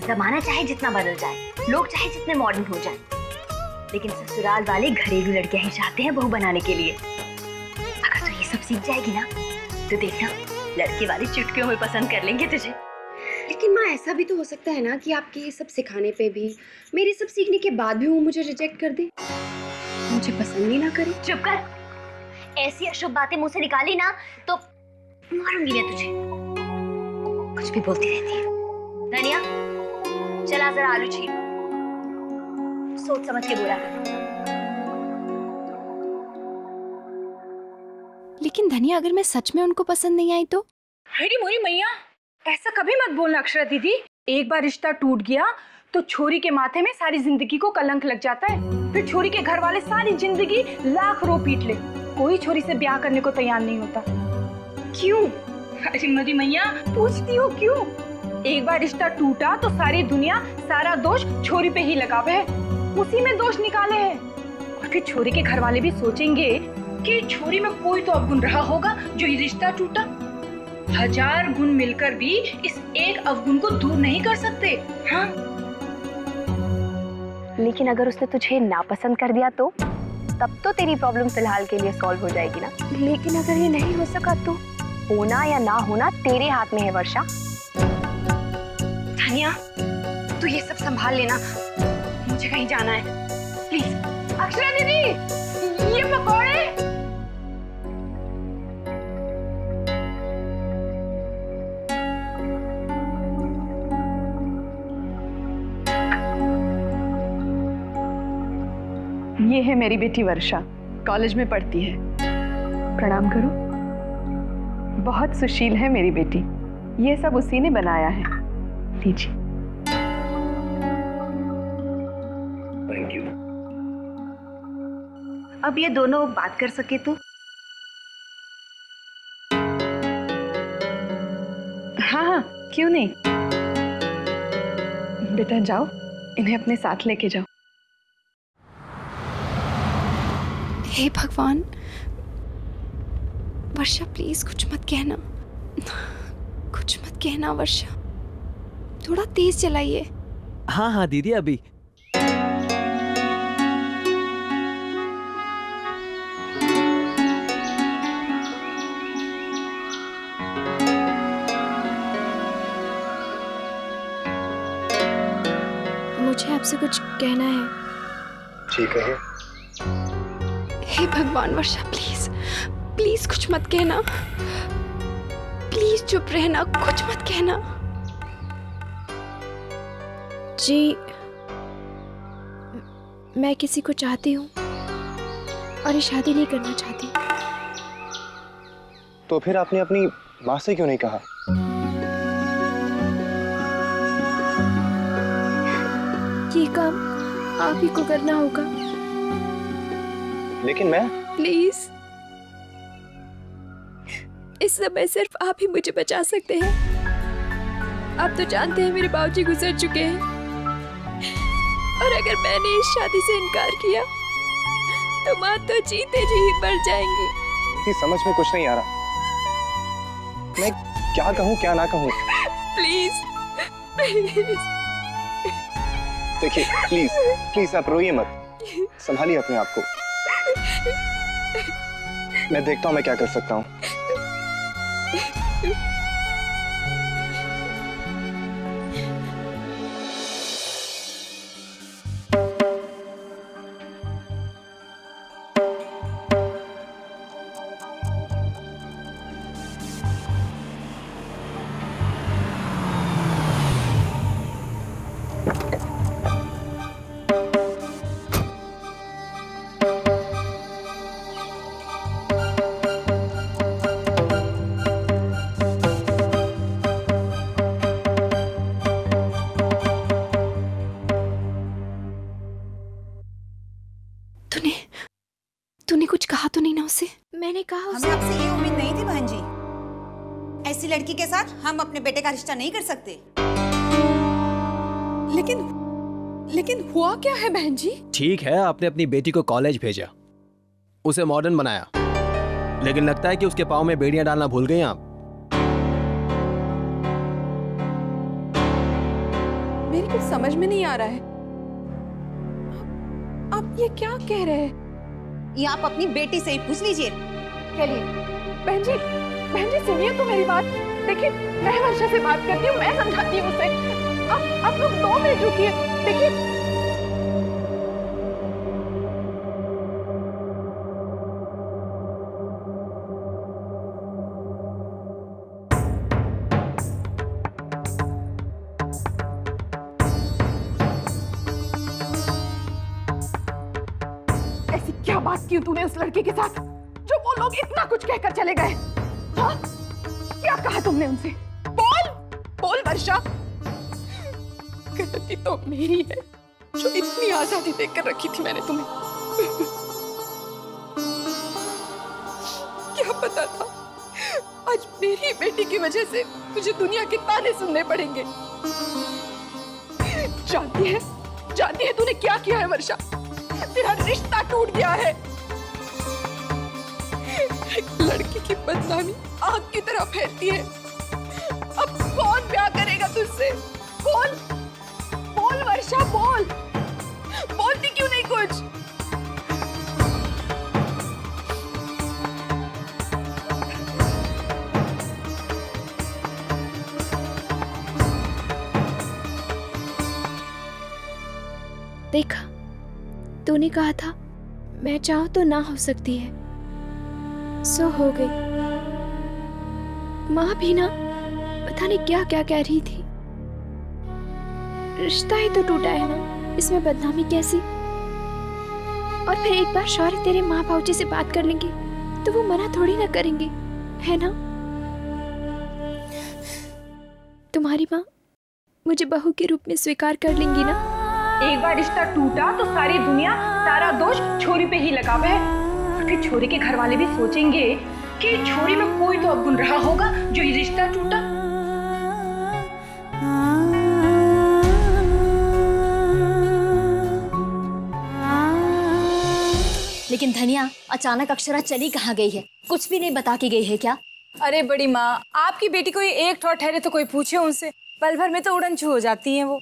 जमाना चाहे जितना बदल जाए, लोग चाहे जितने मॉडर्न हो जाए, लेकिन ससुराल वाले घरेलू लड़कियां ही चाहते हैं बहू बनाने के लिए। अगर तू ये सब सीख जाएगी ना तो देखना लड़के वाले चुटकियों में पसंद कर लेंगे तुझे। लेकिन माँ, ऐसा भी तो हो सकता है ना कि आपके ये सब सिखाने पे भी, मेरे सब सीखने के बाद भी वो मुझे रिजेक्ट कर दे, मुझे पसंद ही ना करे। चुप कर, ऐसी अशुभ बातें मुंह से निकाली ना तो मारूंगी मैं तुझे। कुछ भी बोलती रहती है। धनिया, चला जरा आलू छील, सोच समझ के बोला कर। लेकिन धनिया, अगर मैं सच में उनको पसंद नहीं आई तो? अरे मोरी मैया, ऐसा कभी मत बोलना अक्षरा दीदी। एक बार रिश्ता टूट गया तो छोरी के माथे में सारी जिंदगी को कलंक लग जाता है। फिर छोरी के घर वाले सारी जिंदगी लाख रो पीट ले, कोई छोरी से ब्याह करने को तैयार नहीं होता। क्यों? अरे मोरी मैया, पूछती हो क्यों? एक बार रिश्ता टूटा तो सारी दुनिया सारा दोष छोरी पे ही लगावे है, उसी में दोष निकाले है। और फिर छोरी के घर वाले भी सोचेंगे कि छोरी में कोई तो अवगुण रहा होगा जो ये रिश्ता टूटा। 1000 गुण मिलकर भी इस एक अवगुण को दूर नहीं कर सकते। हाँ? लेकिन अगर उसने तुझे नापसंद कर दिया तो तब तो तेरी प्रॉब्लम फिलहाल के लिए सॉल्व हो जाएगी ना। लेकिन अगर ये नहीं हो सका तो होना या ना होना तेरे हाथ में है वर्षा। धनिया, तू ये सब संभाल लेना, मुझे कहीं जाना है प्लीज। अक्षरा दीदी, ये पकौड़े। ये है मेरी बेटी वर्षा, कॉलेज में पढ़ती है। प्रणाम करो। बहुत सुशील है मेरी बेटी, ये सब उसी ने बनाया है। लीजिए। Thank you. अब ये दोनों बात कर सके तो? हाँ हाँ, क्यों नहीं। बेटा जाओ, इन्हें अपने साथ लेके जाओ। हे भगवान, वर्षा प्लीज कुछ मत कहना, कुछ मत कहना वर्षा, थोड़ा तेज चलाइए। हाँ हाँ दीदी, अभी। मुझे आपसे कुछ कहना है। ठीक है। हे भगवान वर्षा, प्लीज प्लीज कुछ मत कहना, प्लीज चुप रहना, कुछ मत कहना। जी, मैं किसी को चाहती हूँ और ये शादी नहीं करना चाहती। तो फिर आपने अपनी माँ से क्यों नहीं कहा? ये काम आप ही को करना होगा। लेकिन मैं? प्लीज, इस समय सिर्फ आप ही मुझे बचा सकते हैं। आप तो जानते हैं मेरे बाबूजी गुजर चुके हैं, और अगर मैंने इस शादी से इनकार किया तो माँ तो जीते जी ही मर जाएंगी। मेरी समझ में कुछ नहीं आ रहा, मैं क्या कहूँ क्या ना कहूँ। Please please. देखिए प्लीज प्लीज आप रोइए मत, संभालिए अपने आप को। मैं देखता हूँ मैं क्या कर सकता हूँ। उसे? मैंने कहा हमें आपसे ये उम्मीद नहीं थी बहन जी। ऐसी लड़की के साथ हम अपने बेटे का रिश्ता नहीं कर सकते। लेकिन हुआ क्या है बहन जी? ठीक है, आपने अपनी बेटी को कॉलेज भेजा, उसे मॉडर्न बनाया, लेकिन लगता है कि उसके पाँव में बेड़ियां डालना भूल गई आप। मेरी कुछ समझ में नहीं आ रहा है। आप ये क्या कह रहे हैं? ये आप अपनी बेटी से ही पूछ लीजिए। चलिए बहन जी सुनिए तो मेरी बात। देखिए मैं वर्षा से बात करती हूँ, मैं समझाती हूँ उसे। आप लोग 2 मिनट रुकिए। देखिए ऐसी क्या बात की तूने उस लड़के के साथ जो वो लोग इतना कुछ कहकर चले गए? हाँ? क्या कहा तुमने उनसे? बोल वर्षा। गलती तो मेरी है जो इतनी आजादी देकर रखी थी मैंने तुम्हें। क्या पता था आज मेरी बेटी की वजह से तुझे दुनिया के ताने सुनने पड़ेंगे। जानती है तूने क्या किया है वर्षा? तेरा रिश्ता टूट गया है। एक लड़की की बदनामी आग की तरह फैलती है। अब कौन ब्याह करेगा तुझसे? बोल वर्षा, बोलती क्यों नहीं कुछ? देखा, तूने कहा था मैं चाहूं तो ना हो सकती है, सो हो गई। माँ भी ना पता नहीं क्या क्या कह रही थी। रिश्ता ही तो टूटा है ना, इसमें बदनामी कैसी? और फिर एक बार शौर्य तेरे माँ बाबूजी से बात कर लेंगे तो वो मना थोड़ी ना करेंगे, है ना? तुम्हारी माँ मुझे बहू के रूप में स्वीकार कर लेंगी ना? एक बार रिश्ता टूटा तो सारी दुनिया सारा दोष छोरी पे ही लगावे है। और फिर छोरी के घर वाले भी सोचेंगे कि छोरी में कोई तो अवगुण रहा होगा जो ये रिश्ता टूटा। लेकिन धनिया, अचानक अक्षरा चली कहाँ गई है? कुछ भी नहीं बता के गई है क्या? अरे बड़ी माँ, आपकी बेटी को ये एक ठौर ठहरे तो कोई पूछे उनसे, पल भर में तो उड़न छू हो जाती हैं वो।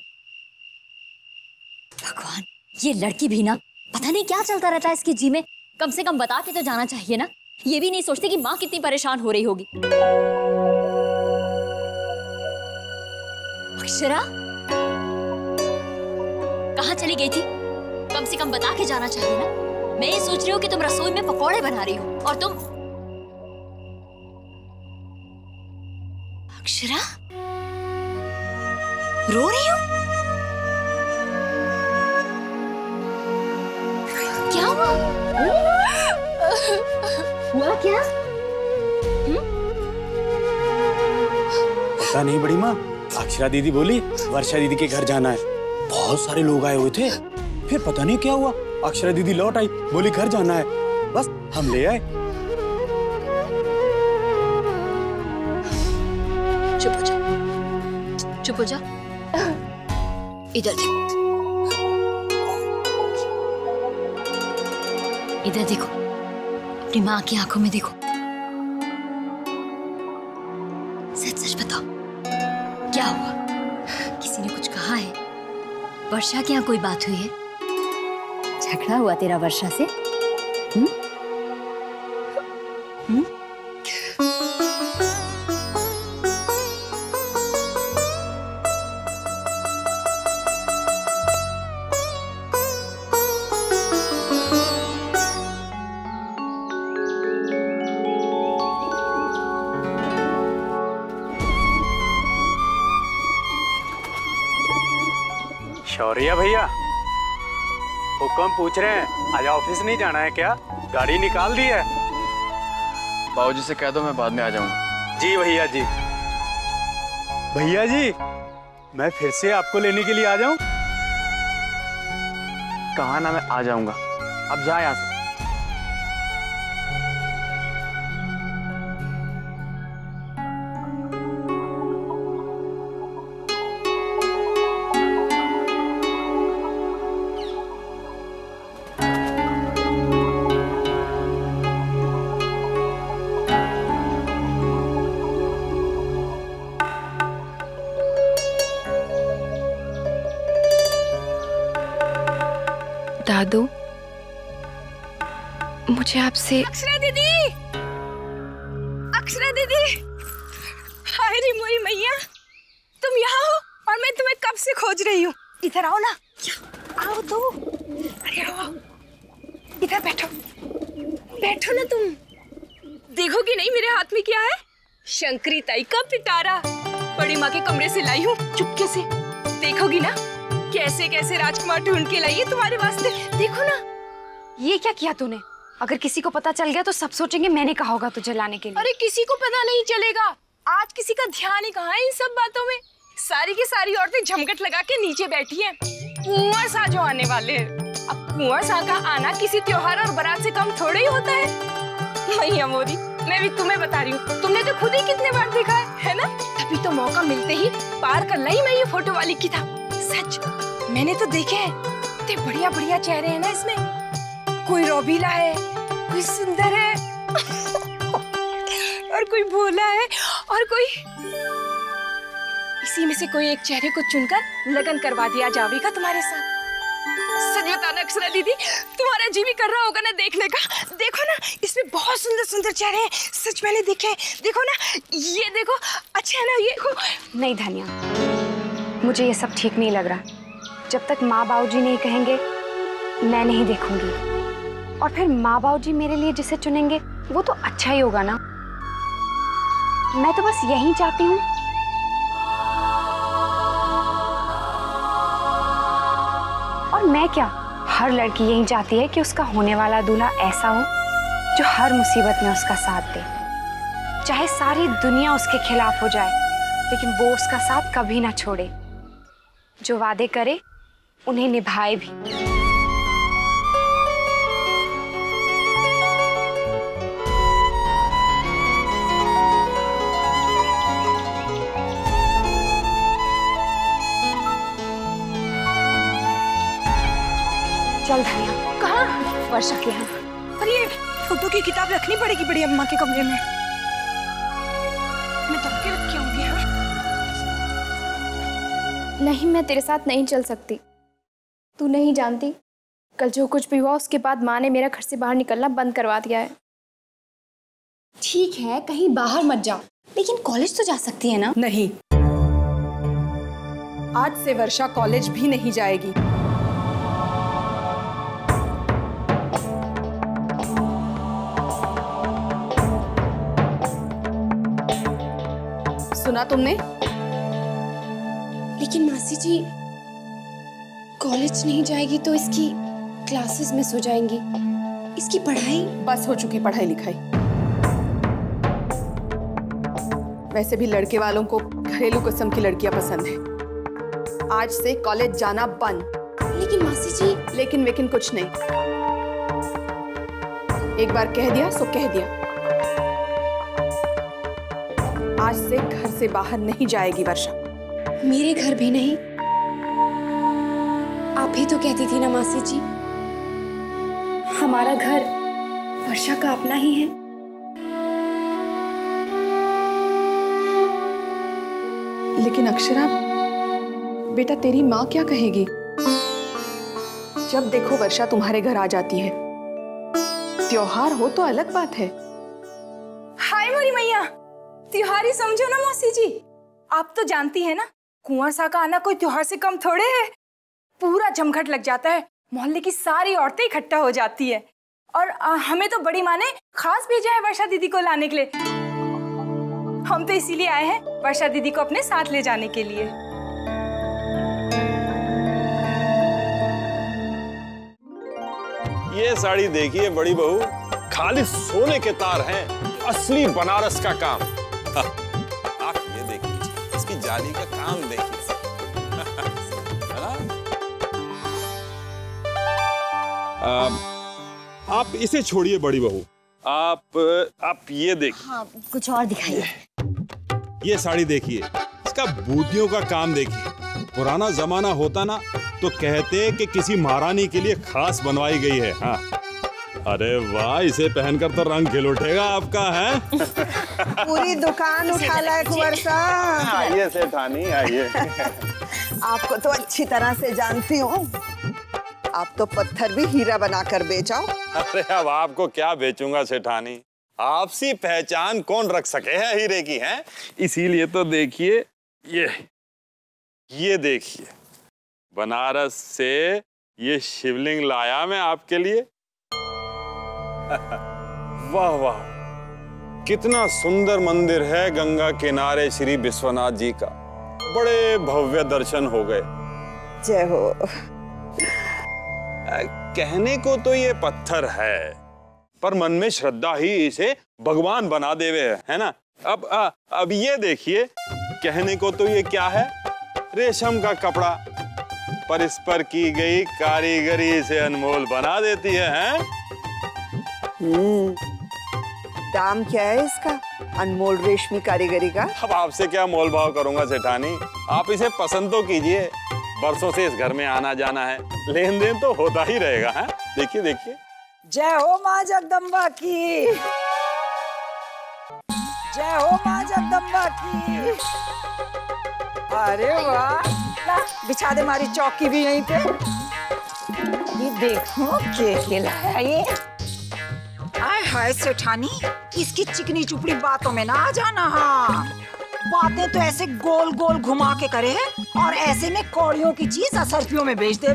भगवान, ये लड़की भी ना पता नहीं क्या चलता रहता है इसके जी में। कम से कम बता के तो जाना चाहिए ना। ये भी नहीं सोचती कि माँ कितनी परेशान हो रही होगी। अक्षरा कहाँ चली गई थी? कम से कम बता के जाना चाहिए ना। मैं ये सोच रही हूँ कि तुम रसोई में पकौड़े बना रही हो और तुम। अक्षरा रो रही हो? क्या हुआ? हुआ क्या? पता नहीं बड़ी माँ, अक्षरा दीदी बोली वर्षा दीदी के घर जाना है। बहुत सारे लोग आए हुए थे, फिर पता नहीं क्या हुआ, अक्षरा दीदी लौट आई, बोली घर जाना है, बस हम ले आए। चुप हो जा, चुप हो जा। इधर देखो, इधर देखो, अपनी माँ की आंखों में देखो। सच सच बताओ, क्या हुआ? किसी ने कुछ कहा है? वर्षा के यहाँ कोई बात हुई है? झगड़ा हुआ तेरा वर्षा से? शौर्य भैया, हुक्म पूछ रहे हैं, आज ऑफिस नहीं जाना है क्या? गाड़ी निकाल दी है। बाबूजी से कह दो मैं बाद में आ जाऊंगा। जी भैया जी। भैया जी, मैं फिर से आपको लेने के लिए आ जाऊं? कहा ना मैं आ जाऊंगा, अब जा यहाँ से। दादू, मुझे आपसे। अक्षरा दीदी, अक्षरा दीदी, हाय रे मोरी मैया, तुम यहाँ हो और मैं तुम्हें कब से खोज रही हूँ। इधर आओ ना, आओ तो, अरे आओ, इधर बैठो, बैठो ना तुम। देखोगी नहीं मेरे हाथ में क्या है? शंकरी ताई का पिटारा, बड़ी माँ के कमरे से लाई हूँ चुपके से। देखोगी ना कैसे कैसे राजकुमार ढूंढ के लाई है तुम्हारे वास्ते। देखो ना। ये क्या किया तूने? अगर किसी को पता चल गया तो सब सोचेंगे मैंने कहा होगा तुझे लाने के लिए। अरे किसी को पता नहीं चलेगा, आज किसी का ध्यान ही कहाँ है इन सब बातों में। सारी की सारी औरतें झमकट लगा के नीचे बैठी हैं। कुंवर सा जो आने वाले हैं। अब कुंवर सा का आना किसी त्योहार और बारात से कम थोड़ा ही होता है। मैया मोरी, मैं भी तुम्हें बता रही हूँ, तुमने तो खुद ही कितने बार देखा है ना? तभी तो मौका मिलते ही पार कर लाई मैं ये फोटो वाली किताब। सच मैंने तो देखे हैं, इतने बढ़िया बढ़िया चेहरे हैं ना इसमें। कोई रोबीला है, कोई सुंदर है और कोई भोला है और कोई, इसी में से कोई एक चेहरे को चुनकर लगन करवा दिया जावेगा तुम्हारे साथ। सच बताना अक्षरा दीदी, तुम्हारा जी भी कर रहा होगा ना देखने का। देखो ना इसमें बहुत सुंदर सुंदर चेहरे हैं, सच मैंने देखे हैं। देखो ना, ये देखो, अच्छा है ना ये देखो। नहीं धनिया, मुझे ये सब ठीक नहीं लग रहा। जब तक माँ बाबूजी नहीं कहेंगे मैं नहीं देखूंगी। और फिर माँ बाबूजी मेरे लिए जिसे चुनेंगे वो तो अच्छा ही होगा ना। मैं तो बस यही चाहती हूँ। और मैं क्या, हर लड़की यही चाहती है कि उसका होने वाला दूल्हा ऐसा हो जो हर मुसीबत में उसका साथ दे। चाहे सारी दुनिया उसके खिलाफ हो जाए लेकिन वो उसका साथ कभी ना छोड़े। जो वादे करे उन्हें निभाए भी। चल धनिया। कहाँ? वर्षा के यहाँ। पर ये फोटो की किताब रखनी पड़ेगी बड़ी अम्मा के कमरे में। मैं तो के रख के आऊंगी। हाँ? नहीं, मैं तेरे साथ नहीं चल सकती। तू नहीं जानती, कल जो कुछ भी हुआ उसके बाद माँ ने मेरा घर से बाहर निकलना बंद करवा दिया है। ठीक है, कहीं बाहर मत जा, लेकिन कॉलेज तो जा सकती है ना? नहीं, आज से वर्षा कॉलेज भी नहीं जाएगी। सुना तुमने? लेकिन मासी जी, कॉलेज नहीं जाएगी तो इसकी क्लासेस मिस हो जाएंगी। इसकी पढ़ाई बस हो चुकी, पढ़ाई लिखाई। वैसे भी लड़के वालों को घरेलू किस्म की लड़कियां पसंद है। आज से कॉलेज जाना बंद। लेकिन मासी जी। लेकिन कुछ नहीं, एक बार कह दिया सो कह दिया। आज से घर से बाहर नहीं जाएगी वर्षा। मेरे घर भी नहीं? आप ही तो कहती थी ना मासी जी, हमारा घर वर्षा का अपना ही है। लेकिन अक्षरा बेटा, तेरी माँ क्या कहेगी? जब देखो वर्षा तुम्हारे घर आ जाती है। त्योहार हो तो अलग बात है। हाय मोरी मैया, त्योहार ही समझो ना मौसी जी। आप तो जानती है ना, कुंवर सा का आना कोई त्योहार से कम थोड़े है। पूरा जमघट लग जाता है, मोहल्ले की सारी औरतें इकट्ठा हो जाती है। और हमें तो बड़ी माँ ने खास भेजा है वर्षा दीदी को लाने के लिए। हम तो इसीलिए आए हैं वर्षा दीदी को अपने साथ ले जाने के लिए। ये साड़ी देखिए बड़ी बहू, खाली सोने के तार हैं, असली बनारस का काम। आप ये देखिए, इसकी जाली का काम देखिए। आप इसे छोड़िए बड़ी बहू, आप ये देखिए। हाँ, कुछ और दिखाइए। ये साड़ी देखिए, इसका बूटियों का काम देखिए। पुराना जमाना होता ना तो कहते कि किसी महारानी के लिए खास बनवाई गई है। हाँ, अरे वाह, इसे पहनकर तो रंग खिल उठेगा आपका। है पूरी दुकान उठा लाए कुंवर सा। आइए सेठानी, आइए। आपको तो अच्छी तरह से जानती हूँ। आप तो पत्थर भी हीरा बनाकर बेचाओ। अरे अब आपको क्या बेचूंगा सेठानी, आपसी पहचान कौन रख सके है हीरे की, है? इसीलिए तो देखिए ये देखिए बनारस से ये शिवलिंग लाया मैं आपके लिए। वाह वाह, कितना सुंदर मंदिर है गंगा किनारे श्री विश्वनाथ जी का, बड़े भव्य दर्शन हो गए। जय हो। कहने को तो ये पत्थर है, पर मन में श्रद्धा ही इसे भगवान बना देवे है ना। अब ये देखिए, कहने को तो ये क्या है, रेशम का कपड़ा, पर इस पर की गई कारीगरी इसे अनमोल बना देती है? दाम क्या है इसका, अनमोल रेशमी कारीगरी का? अब आपसे क्या मोल भाव करूंगा सेठानी, आप इसे पसंद तो कीजिए। बरसों से इस घर में आना जाना है, लेन देन तो होता ही रहेगा। है देखिए देखिए। जय हो माँ जगदम्बा की, जय हो माँ जगदम्बा की। अरे वाह, बिछा दे हमारी चौकी भी यहीं पे। ये देखो क्या है ये। आय हाय सेठानी, इसकी चिकनी चुपड़ी बातों में ना आ जाना। हाँ, बातें तो ऐसे गोल गोल घुमा के करे है और ऐसे में कौड़ियों की चीज असरफियों में बेच दे।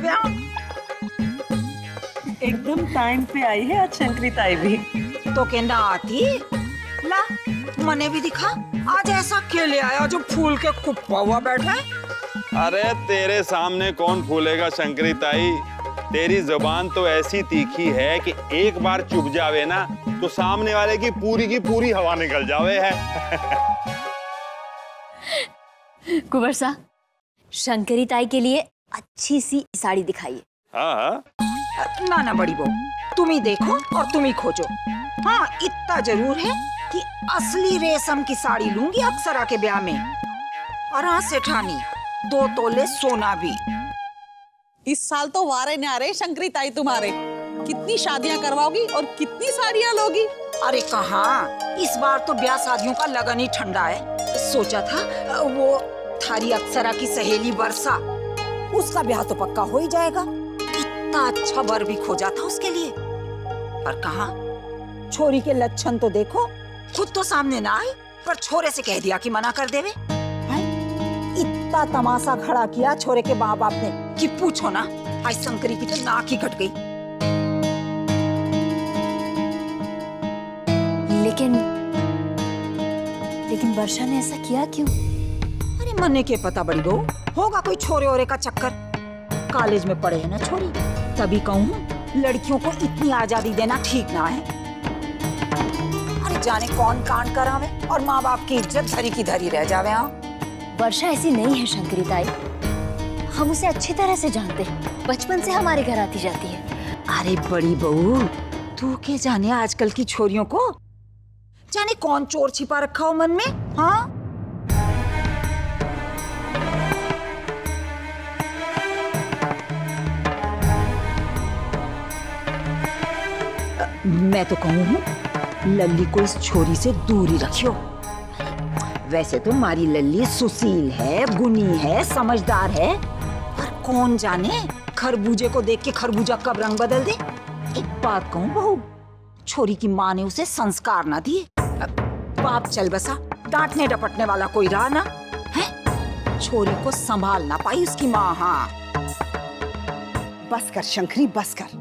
एकदम टाइम पे आई है आज शंकरी ताई भी। तो कहना आती ला, मने भी दिखा आज ऐसा क्या ले आया जो फूल के कुप्पा हुआ बैठा है। अरे तेरे सामने कौन फूलेगा शंकरी ताई, तेरी जुबान तो ऐसी तीखी है कि एक बार चुप जावे ना तो सामने वाले की पूरी हवा निकल जावे है। कुंवर सा, शंकरी ताई के लिए अच्छी सी साड़ी दिखाइए। हाँ ना बड़ी बहू, तुम ही देखो और तुम ही खोजो। हाँ, इतना जरूर है कि असली रेशम की साड़ी लूंगी अक्सरा के ब्याह में। और हाँ सेठानी, 2 तोले सोना भी। इस साल तो वारे न्यारे शंकरी ताई तुम्हारे, कितनी शादियां करवाओगी और कितनी साड़ियां लोगी? अरे कहाँ, इस बार तो ब्याह शादियों का लगन ही ठंडा है। सोचा था वो थारी अक्सरा की सहेली वर्षा, उसका ब्याह तो पक्का हो ही जाएगा। इतना अच्छा वर भी खोजा था उसके लिए, पर कहाँ, छोरी के लक्षण तो देखो, खुद तो सामने ना आई पर छोरे से कह दिया कि मना कर देवे। इतना तमाशा खड़ा किया छोरे के माँ बाप ने कि पूछो ना, आज शंकरी की तो नाक ही कट गई। लेकिन वर्षा ने ऐसा किया क्यों? अरे मन्ने के पता बड़ी बहू, होगा कोई छोरे ओरे का चक्कर। कॉलेज में पढ़े है ना छोरी, तभी कहूँ लड़कियों को इतनी आजादी देना ठीक ना है। अरे जाने कौन कांड करावे और माँ बाप की इज्जत धरी की धरी रह जावे। हाँ, वर्षा ऐसी नहीं है शंकरी ताई, हम उसे अच्छी तरह से जानते हैं, बचपन से हमारे घर आती जाती है। अरे बड़ी बहू, तू के जाने आजकल की छोरियों को जाने कौन चोर छिपा रखा हो मन में। हाँ, मैं तो कहूँ लल्ली को इस छोरी से दूर ही रखियो। वैसे तो हमारी लल्ली सुशील है, गुणी है, समझदार है, पर कौन जाने खरबूजे को देख के खरबूजा कब रंग बदल दे। एक बात कहूँ बहू, छोरी की माँ ने उसे संस्कार ना दिए। बाप चल बसा, डांटने डपटने वाला कोई रहा ना है, छोरी को संभाल ना पाई उसकी माँ। हाँ, बस कर शंकरी, बस कर।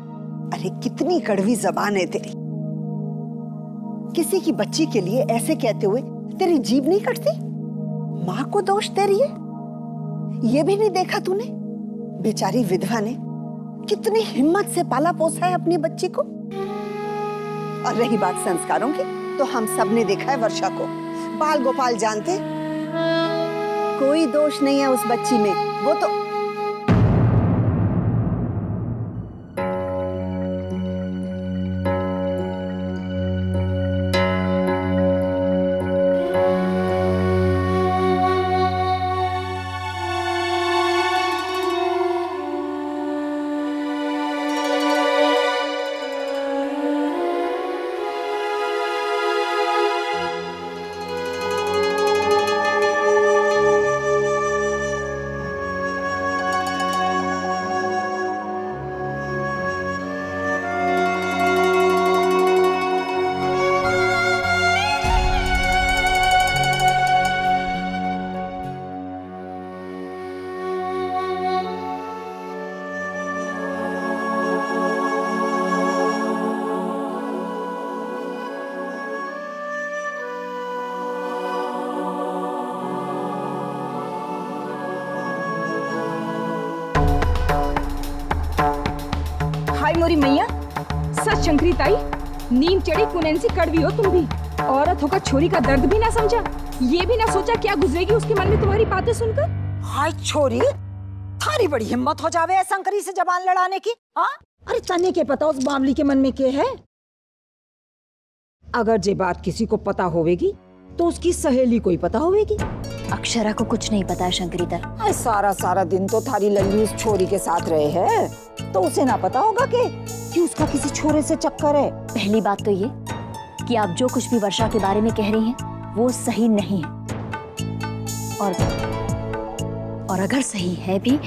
अरे कितनी कड़वी जबान है तेरी, किसी की बच्ची के लिए ऐसे कहते हुए तेरी जीभ नहीं कटती? माँ को दोष दे रही है, ये भी नहीं देखा तूने बेचारी विधवा ने कितनी हिम्मत से पाला पोसा है अपनी बच्ची को। और रही बात संस्कारों की, तो हम सब ने देखा है वर्षा को, बाल गोपाल जानते, कोई दोष नहीं है उस बच्ची में। वो तो मोरी मैया, सच शंकरी ताई, नीम चढ़ी कुनैन सी कड़वी हो तुम भी। औरत होकर छोरी का दर्द भी ना समझा, ये भी ना सोचा क्या गुजरेगी उसके मन में तुम्हारी बातें सुनकर। हाय छोरी, थारी बड़ी हिम्मत हो जावे शंकरी से जबान लड़ाने की। हाँ, अरे तने के पता उस बामली के मन में क्या है? अगर ये बात किसी को पता होवेगी तो उसकी सहेली को ही पता होवेगी। अक्षरा को कुछ नहीं पता है शंकरी ताई। सारा दिन तो थारी लल्ली उस छोरी के साथ रहे है, तो उसे ना पता होगा कि उसका किसी छोरे से चक्कर है। पहली बात तो ये कि आप जो कुछ भी वर्षा के बारे में कह रही हैं वो सही नहीं है, और अगर सही है भी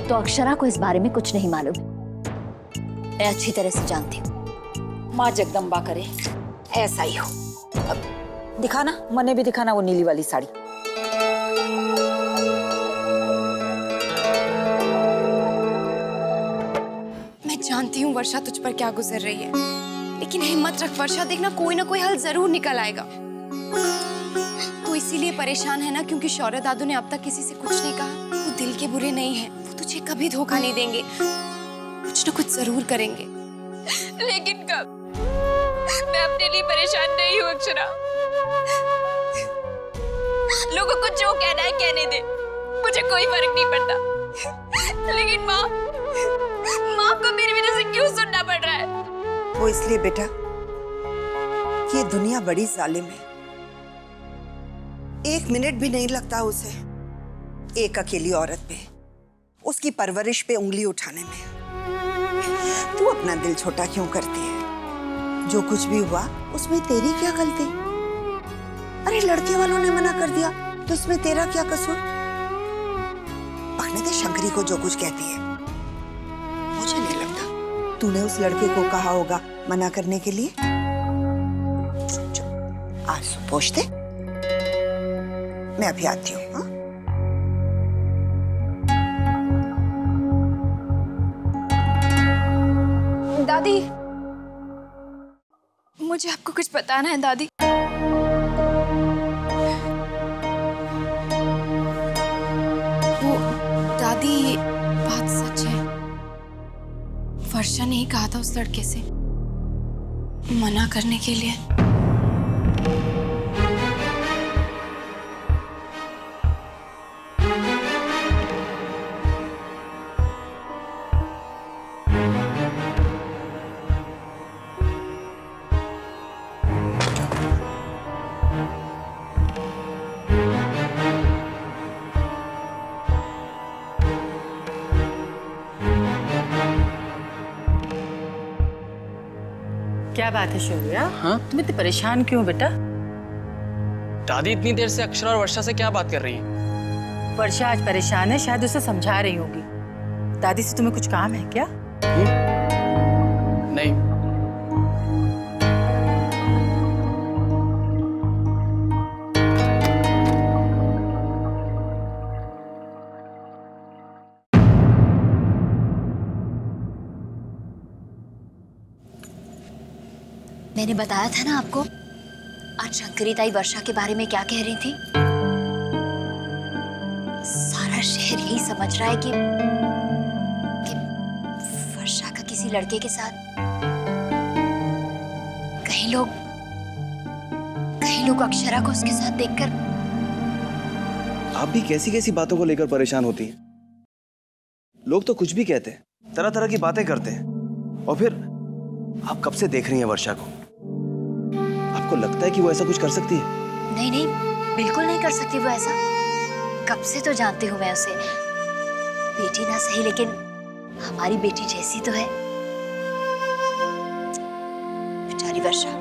तो अक्षरा को इस बारे में कुछ नहीं मालूम। मैं अच्छी तरह से जानती हूँ। माँ जगदम्बा करे ऐसा ही हो। अब दिखाना, मने भी दिखाना वो नीली वाली साड़ी। मैं जानती हूँ वर्षा तुझ पर क्या गुजर रही है, लेकिन हिम्मत रख वर्षा, देखना कोई ना कोई हल जरूर निकल आएगा। तू इसीलिए परेशान है ना क्योंकि शौर्य दादू ने अब तक किसी से कुछ नहीं कहा। वो दिल के बुरे नहीं है, वो तुझे कभी धोखा नहीं देंगे, कुछ ना कुछ जरूर करेंगे। लेकिन कब? मैं अपने लिए परेशान नहीं हूँ अक्षरा। लोगों को जो कहना है कहने दे, मुझे कोई फर्क नहीं पड़ता। लेकिन माँ को मेरी वजह से क्यों सुनना पड़ रहा है? वो इसलिए बेटा, ये दुनिया बड़ी जालिम है। एक मिनट भी नहीं लगता उसे एक अकेली औरत पे, उसकी परवरिश पे उंगली उठाने में। तू अपना दिल छोटा क्यों करती है? जो कुछ भी हुआ उसमें तेरी क्या गलती? अरे लड़के वालों ने मना कर दिया तो उसमें तेरा क्या कसूर? पकड़ने दे शंकरी को जो कुछ कहती है। मुझे नहीं लगता तूने उस लड़के को कहा होगा मना करने के लिए। आज पूछ दे, मैं अभी आती हूँ। हाँ? दादी, मुझे आपको कुछ बताना है दादी। वो दादी, बात सच है, वर्षा ने ही कहा था उस लड़के से मना करने के लिए। क्या बात है शौर्या? हाँ? तुम इतने परेशान क्यों बेटा? दादी इतनी देर से अक्षरा और वर्षा से क्या बात कर रही है? वर्षा आज परेशान है, शायद उसे समझा रही होगी। दादी से तुम्हें कुछ काम है क्या? नहीं। मैंने बताया था ना आपको, आज शंकरी ताई वर्षा के बारे में क्या कह रही थी। सारा शहर यही समझ रहा है कि वर्षा का किसी लड़के के साथ। कई लोग अक्षरा को उसके साथ देखकर। आप भी कैसी कैसी बातों को लेकर परेशान होती हैं? लोग तो कुछ भी कहते हैं, तरह तरह की बातें करते हैं, और फिर आप कब से देख रही हैं वर्षा को? आपको लगता है कि वो ऐसा कुछ कर सकती है? नहीं नहीं, बिल्कुल नहीं कर सकती वो ऐसा। कब से तो जानती हूँ मैं उसे, बेटी ना सही लेकिन हमारी बेटी जैसी तो है। बेचारी वर्षा,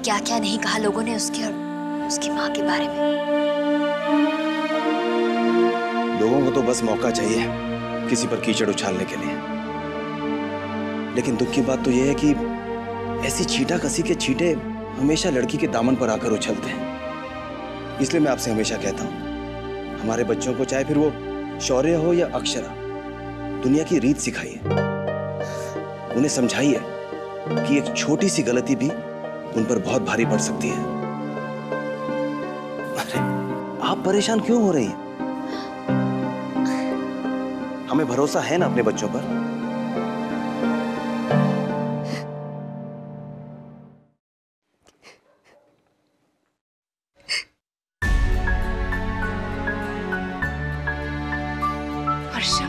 क्या क्या नहीं कहा लोगों ने उसके और उसकी माँ के बारे में। लोगों को तो बस मौका चाहिए किसी पर कीचड़ उछालने के लिए, लेकिन दुख की बात तो यह है कि ऐसी छींटा कसी के छींटे हमेशा लड़की के दामन पर आकर उछलते हैं। इसलिए मैं आपसे हमेशा कहता हूं, हमारे बच्चों को चाहे फिर वो शौर्य हो या अक्षरा, दुनिया की रीत सिखाइए, उन्हें समझाइए कि एक छोटी सी गलती भी उन पर बहुत भारी पड़ सकती है। अरे आप परेशान क्यों हो रही हैं? हमें भरोसा है ना अपने बच्चों पर। वर्षा,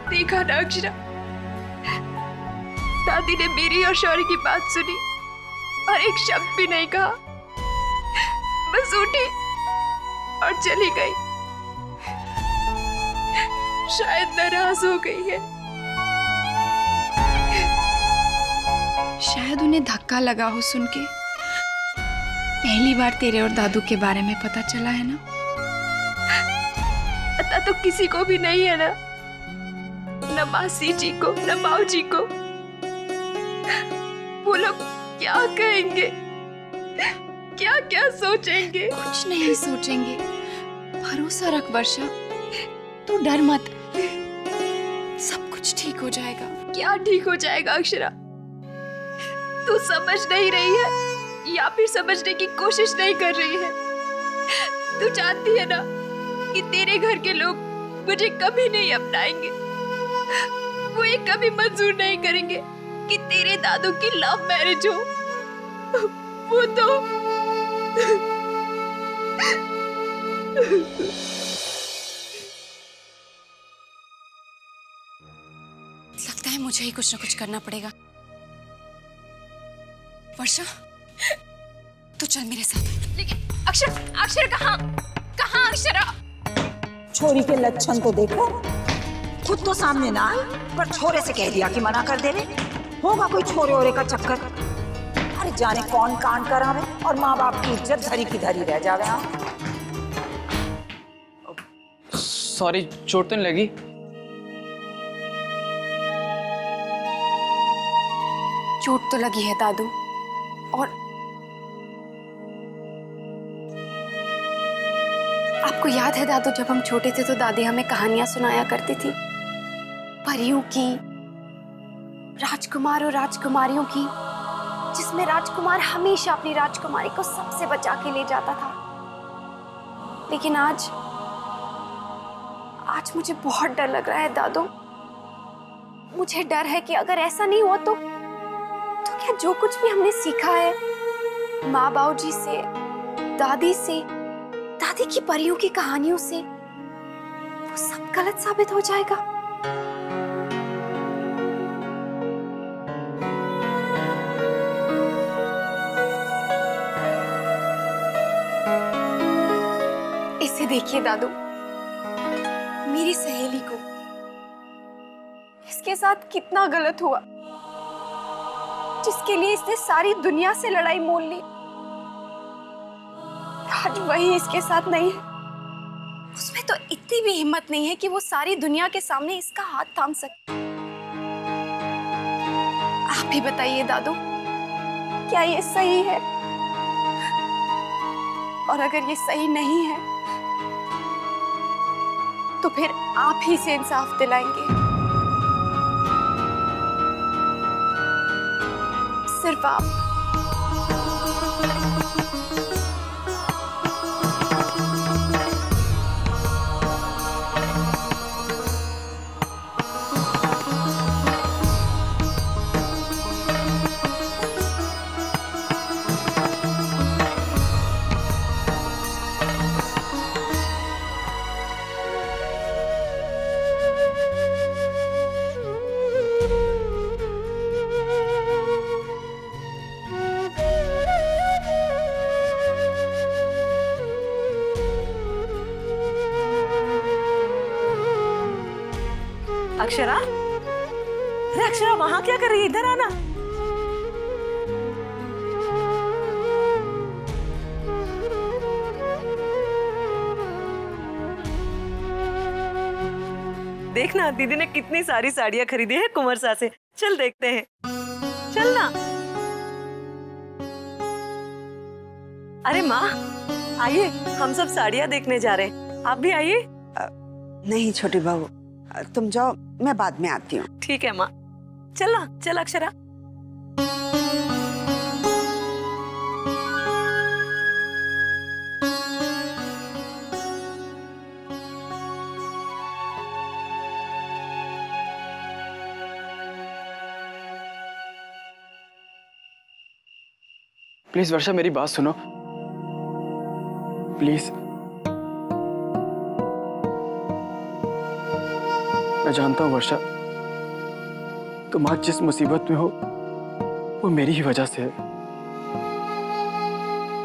देखा ना अक्षरा, दादी ने मेरी और शौर्य की बात सुनी और एक शब्द भी नहीं कहा, बस उठी और चली गई। शायद नाराज हो गई है। शायद उन्हें धक्का लगा हो सुन के। पहली बार तेरे और दादू के बारे में पता चला है ना। पता तो किसी को भी नहीं है ना, न मासी जी को न माऊ जी को। वो लोग क्या कहेंगे, क्या क्या सोचेंगे? कुछ नहीं सोचेंगे, भरोसा रख वर्षा, तू डर मत, सब कुछ ठीक हो जाएगा। क्या ठीक हो जाएगा अक्षरा? तू समझ नहीं रही है या फिर समझने की कोशिश नहीं कर रही है? तू जानती है ना कि तेरे घर के लोग मुझे कभी नहीं अपनाएंगे। वो ये कभी मंजूर नहीं करेंगे कि तेरे दादू की लव मैरिज हो। वो तो लगता है मुझे ही कुछ ना कुछ करना पड़ेगा। वर्षा, तू चल मेरे साथ। लेकिन अक्षर कहाँ अक्षरा? छोरी के लक्षण तो देखो, खुद तो सामने ना आई पर छोरे से कह दिया कि मना कर दे रहे। होगा कोई छोरे ओरे का चक्कर। अरे जाने कौन कांड करावे और माँ बाप की इज्जत धरी की धरी रह जावे। सॉरी, चोट तो नहीं लगी? चोट तो लगी है दादू, और आपको याद है दादू, जब हम छोटे थे तो दादी हमें कहानियां सुनाया करती थी, परियों की, राजकुमार और राजकुमारियों की, जिसमें राजकुमार हमेशा अपनी राजकुमारी को सबसे बचा के ले जाता था। लेकिन आज मुझे बहुत डर लग रहा है दादू। मुझे डर है कि अगर ऐसा नहीं हुआ तो क्या जो कुछ भी हमने सीखा है माँ बाबूजी से, दादी से, दादी की परियों की कहानियों से, वो सब गलत साबित हो जाएगा? इसे देखिए दादू, मेरी सहेली को, इसके साथ कितना गलत हुआ, जिसके लिए इसने सारी दुनिया से लड़ाई मोल ली। आज वही इसके साथ नहीं है। उसमें तो इतनी भी हिम्मत नहीं है कि वो सारी दुनिया के सामने इसका हाथ थाम सके। आप ही बताइए दादू, क्या ये सही है? और अगर ये सही नहीं है तो फिर आप ही से इंसाफ दिलाएंगे। सिर्फ आप। अक्षरा, अरे अक्षरा वहां क्या कर रही है? इधर आना। देखना दीदी ने कितनी सारी साड़ियां खरीदी है कुंवरसा से। चल देखते हैं, चल ना। अरे माँ आइए, हम सब साड़ियां देखने जा रहे हैं, आप भी आइए। नहीं छोटी बहू, तुम जाओ, मैं बाद में आती हूँ। ठीक है माँ, चल ना, चल अक्षरा। प्लीज वर्षा, मेरी बात सुनो प्लीज। मैं जानता हूँ वर्षा, तुम आज जिस मुसीबत में हो वो मेरी ही वजह से है।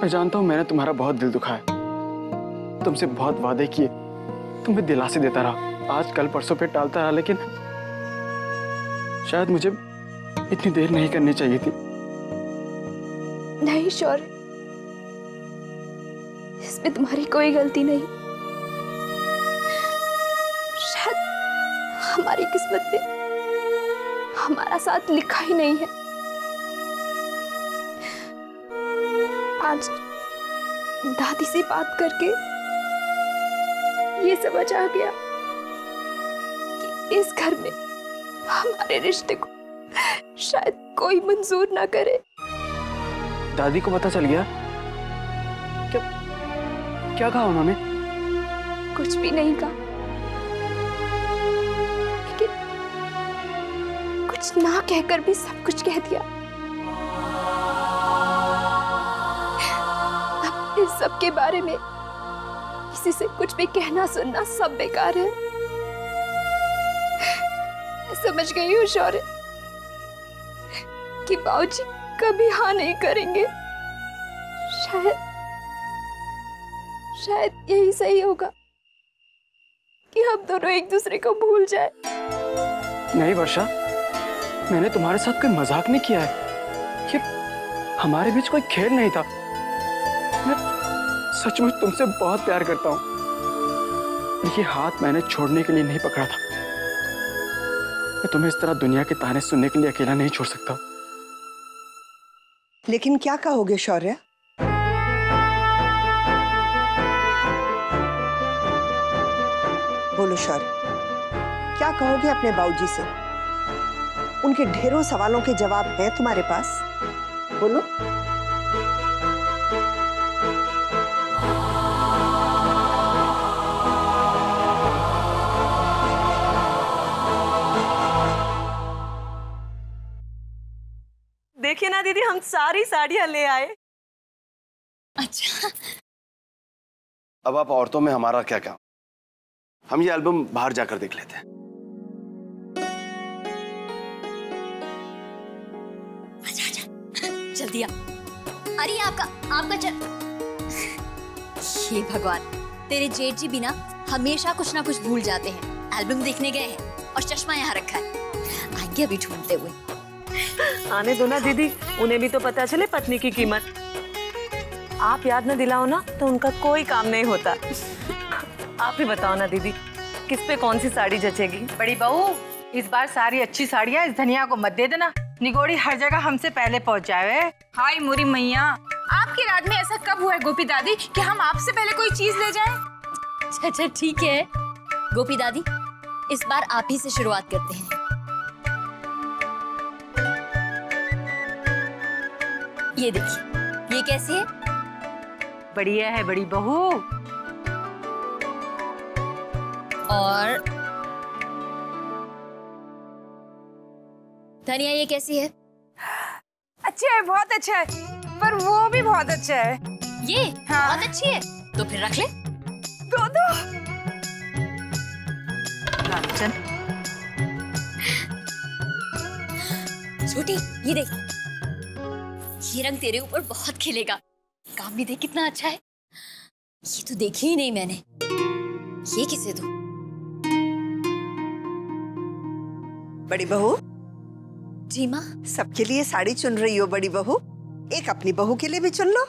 मैं जानता हूँ मैंने तुम्हारा बहुत दिल दुखाया, तुमसे बहुत वादे किए, तुम्हें दिलासे देता रहा, आज कल परसों पे टालता रहा, लेकिन शायद मुझे इतनी देर नहीं करनी चाहिए थी। नहीं शौर्य, इसमें तुम्हारी कोई गलती नहीं। शायद हमारी किस्मत में हमारा साथ लिखा ही नहीं है। आज दादी से बात करके ये समझ आ गया कि इस घर में हमारे रिश्ते को शायद कोई मंजूर ना करे। दादी को पता चल गया? क्या कहा उन्होंने? कुछ भी नहीं कहा, लेकिन कुछ ना कहकर भी सब कुछ कह दिया। अब इस सब के बारे में किसी से कुछ भी कहना सुनना सब बेकार है। मैं समझ गई हूँ शौर्य कि बाबूजी कभी हाँ नहीं करेंगे। शायद यही सही होगा कि हम दोनों एक दूसरे को भूल जाए। नहीं वर्षा, मैंने तुम्हारे साथ कोई मजाक नहीं किया है। ये हमारे बीच कोई खेल नहीं था। मैं सचमुच तुमसे बहुत प्यार करता हूँ। ये हाथ मैंने छोड़ने के लिए नहीं पकड़ा था। मैं तुम्हें इस तरह दुनिया के ताने सुनने के लिए अकेला नहीं छोड़ सकता। लेकिन क्या कहोगे शौर्य? बोलो शौर्य, क्या कहोगे अपने बाबूजी से? उनके ढेरों सवालों के जवाब हैं तुम्हारे पास, बोलो। देखिए ना दीदी, हम सारी साड़ियां ले आए। अच्छा, अब आप औरतों में हमारा क्या काम? हम ये एल्बम बाहर जाकर देख लेते हैं। जल्दी आ। अरे आपका ये भगवान, तेरे जेठ जी भी ना हमेशा कुछ ना कुछ भूल जाते हैं। एल्बम देखने गए हैं और चश्मा यहाँ रखा है, आएंगे अभी ढूंढते हुए। आने दो ना दीदी, उन्हें भी तो पता चले पत्नी की कीमत। आप याद न दिलाओ ना तो उनका कोई काम नहीं होता। आप ही बताओ ना दीदी, किस पे कौन सी साड़ी जचेगी? बड़ी बहू, इस बार सारी अच्छी साड़ियाँ इस धनिया को मत दे देना। निगोड़ी हर जगह हमसे पहले पहुंच जाए। हाय मोरी मैया, आपके राज में ऐसा कब हुआ है गोपी दादी कि हम आपसे पहले कोई चीज ले जाएं? अच्छा ठीक है गोपी दादी, इस बार आप ही से शुरुआत करते हैं। ये देखिए, ये कैसी है? बढ़िया है बड़ी बहू। और धनिया ये कैसी है? अच्छा है, बहुत अच्छा है, पर वो भी बहुत अच्छा है। ये हाँ। बहुत अच्छी है, तो फिर रख ले। दो। छोटी, ये देख, ये रंग तेरे ऊपर बहुत खिलेगा। काम भी देख कितना अच्छा है। ये तो देखी ही नहीं मैंने। ये किसे दूं? बड़ी बहू। जी माँ। सबके लिए साड़ी चुन रही हो बड़ी बहू, एक अपनी बहू के लिए भी चुन लो।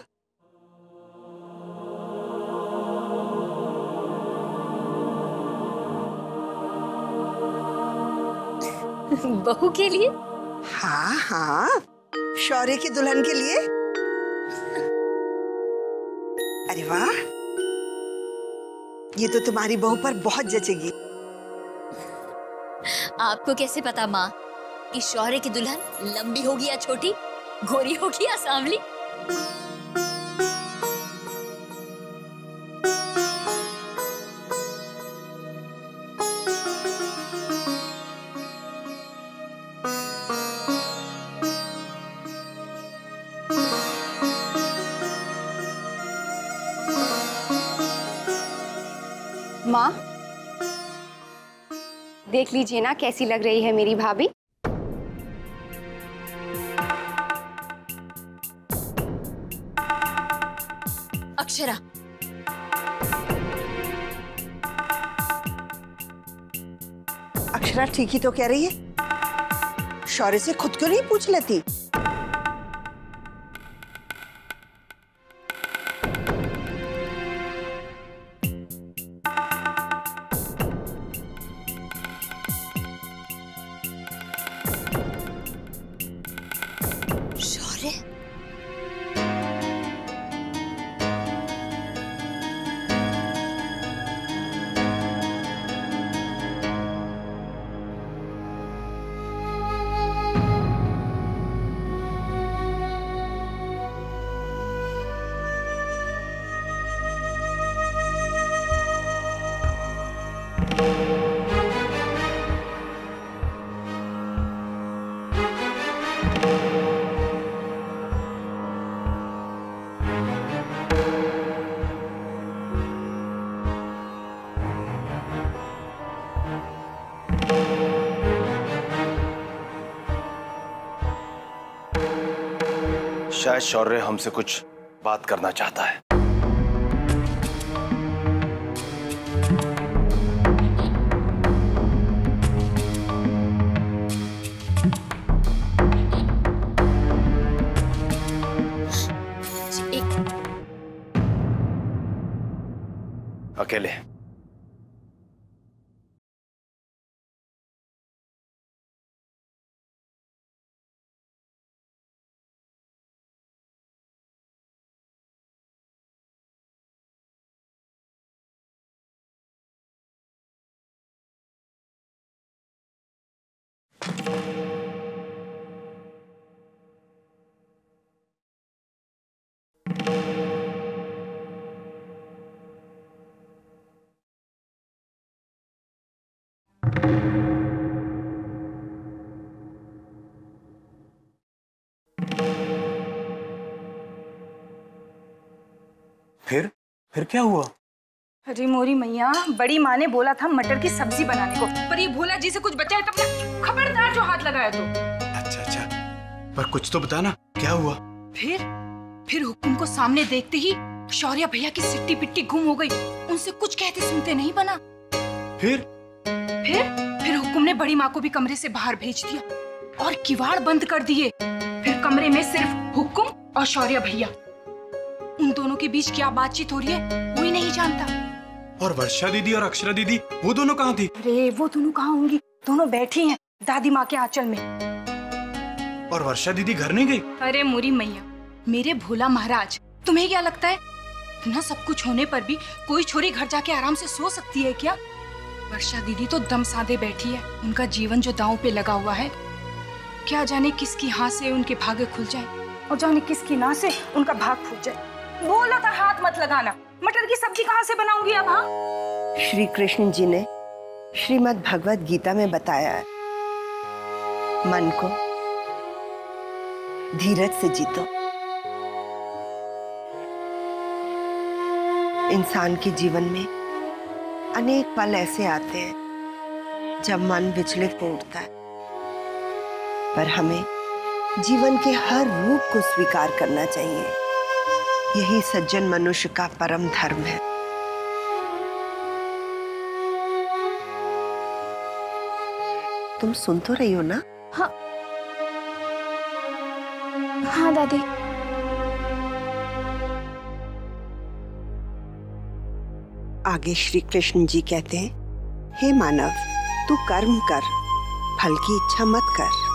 बहू के लिए? हाँ हाँ, शौर्य की दुल्हन के लिए। अरे वाह, ये तो तुम्हारी बहू पर बहुत जचेगी। आपको कैसे पता माँ कि शौर्य की दुल्हन लंबी होगी या छोटी, गोरी होगी या सांवली? माँ, देख लीजिए ना कैसी लग रही है मेरी भाभी। अक्षरा, अक्षरा ठीक ही तो कह रही है। शौर्य से खुद क्यों नहीं पूछ लेती? शौर्य, शायद शौर्य हमसे कुछ बात करना चाहता है। अकेले। फिर क्या हुआ? अरे मोरी मैया, बड़ी माँ ने बोला था मटर की सब्जी बनाने को, पर ये भोला जी से कुछ बचा है तब ना, खबरदार जो हाथ लगाया तो। अच्छा, पर कुछ तो बताना, क्या हुआ? फिर हुक्म को सामने देखते ही शौर्य भैया की सिट्टी पिट्टी गुम हो गई। उनसे कुछ कहते सुनते नहीं बना। फिर हुक्म ने बड़ी माँ को भी कमरे से बाहर भेज दिया और किवाड़ बंद कर दिए। फिर कमरे में सिर्फ हुक्म और शौर्य भैया। उन दोनों के बीच क्या बातचीत हो रही है कोई नहीं जानता। और वर्षा दीदी और अक्षरा दीदी वो दोनों कहाँ थी? अरे वो दोनों कहाँ होंगी, दोनों बैठी हैं दादी माँ के आंचल में। और वर्षा दीदी घर नहीं गई? अरे मुरी मैया, मेरे भोला महाराज, तुम्हें क्या लगता है इतना सब कुछ होने पर भी कोई छोरी घर जाके आराम से सो सकती है क्या? वर्षा दीदी तो दम साधे बैठी है। उनका जीवन जो दांव पे लगा हुआ है, क्या जाने किसकी हाथ से उनके भागे खुल जाए और जाने किसकी ना से उनका भाग फूट जाए। बोला था हाथ मत लगाना, मटर की सब्जी कहाँ से बनाऊंगी अब? हाँ, श्री कृष्ण जी ने श्रीमद् भगवत गीता में बताया है, मन को धीरज से जीतो। इंसान के जीवन में अनेक पल ऐसे आते हैं जब मन विचलित हो उठता है, पर हमें जीवन के हर रूप को स्वीकार करना चाहिए। यही सज्जन मनुष्य का परम धर्म है। तुम सुन तो रही हो ना? हाँ दादी। आगे श्री कृष्ण जी कहते हैं, हे मानव, तू कर्म कर, फल की इच्छा मत कर।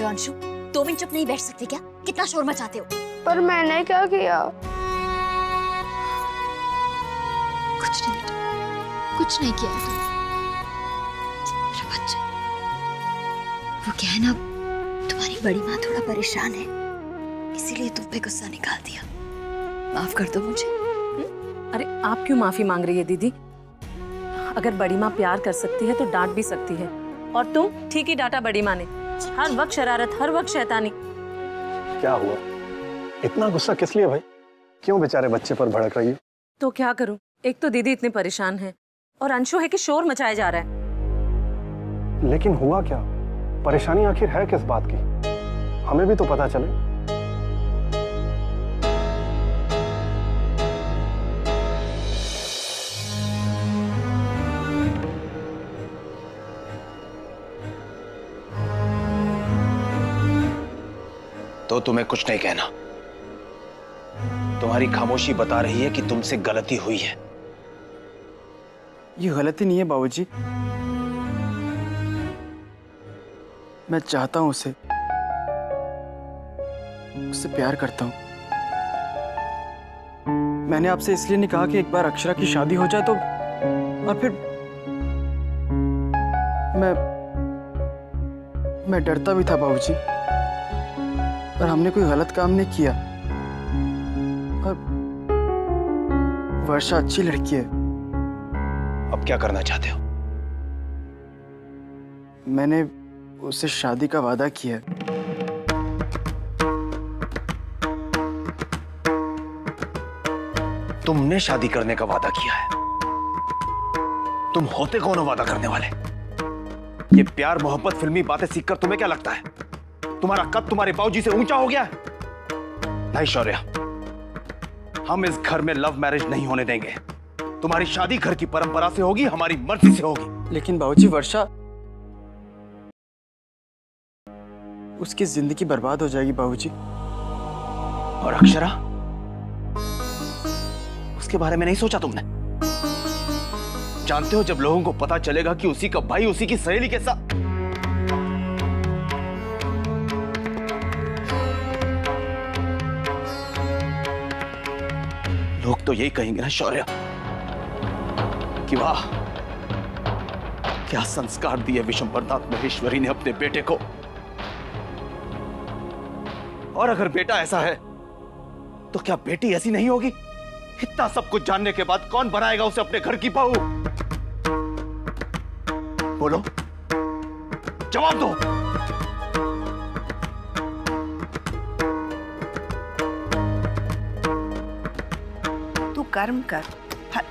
अंशु, 2 मिनट चुप नहीं बैठ सकते क्या? कितना शोर मचाते हो? पर मैंने क्या किया? कुछ नहीं बेटा, कुछ नहीं किया तुम। मेरा बच्चा, वो क्या है ना, तुम्हारी बड़ी माँ थोड़ा परेशान है, इसीलिए तुम पे गुस्सा निकाल दिया। माफ कर दो मुझे। अरे आप क्यों माफी मांग रही है दीदी? अगर बड़ी माँ प्यार कर सकती है तो डांट भी सकती है, और तुम ठीक ही डांटा बड़ी माँ ने। हर वक्त शरारत, हर वक्त शैतानी। क्या हुआ? इतना गुस्सा किस लिए भाई? क्यों बेचारे बच्चे पर भड़क रही है? तो क्या करूं? एक तो दीदी इतने परेशान है और अंशु है कि शोर मचाया जा रहा है। लेकिन हुआ क्या? परेशानी आखिर है किस बात की? हमें भी तो पता चले। तो तुम्हें कुछ नहीं कहना। तुम्हारी खामोशी बता रही है कि तुमसे गलती हुई है। ये गलती नहीं है बाबूजी। मैं चाहता हूं उसे, उससे प्यार करता हूं। मैंने आपसे इसलिए नहीं कहा कि एक बार अक्षरा की शादी हो जाए तो, और फिर मैं डरता भी था बाबूजी, पर हमने कोई गलत काम नहीं किया। और वर्षा अच्छी लड़की है। अब क्या करना चाहते हो? मैंने उससे शादी का वादा किया है। तुमने शादी करने का वादा किया है? तुम होते कौन हो वादा करने वाले? ये प्यार मोहब्बत फिल्मी बातें सीखकर तुम्हें क्या लगता है तुम्हारा कद तुम्हारे बाबूजी से ऊंचा हो गया है? नहीं शौर्या, हम इस घर में लव मैरिज नहीं होने देंगे। तुम्हारी शादी घर की परंपरा से होगी, हमारी मर्जी से होगी। लेकिन बाबूजी वर्षा, उसकी जिंदगी बर्बाद हो जाएगी बाबूजी। और अक्षरा, उसके बारे में नहीं सोचा तुमने? जानते हो जब लोगों को पता चलेगा कि उसी का भाई उसी की सहेली के साथ। लोग तो यही कहेंगे ना शौर्या कि वाह, क्या संस्कार दिए विशंबरनाथ महेश्वरी ने अपने बेटे को। और अगर बेटा ऐसा है तो क्या बेटी ऐसी नहीं होगी? इतना सब कुछ जानने के बाद कौन बनाएगा उसे अपने घर की बहू? बोलो, जवाब दो। तू कर्म कर, फल।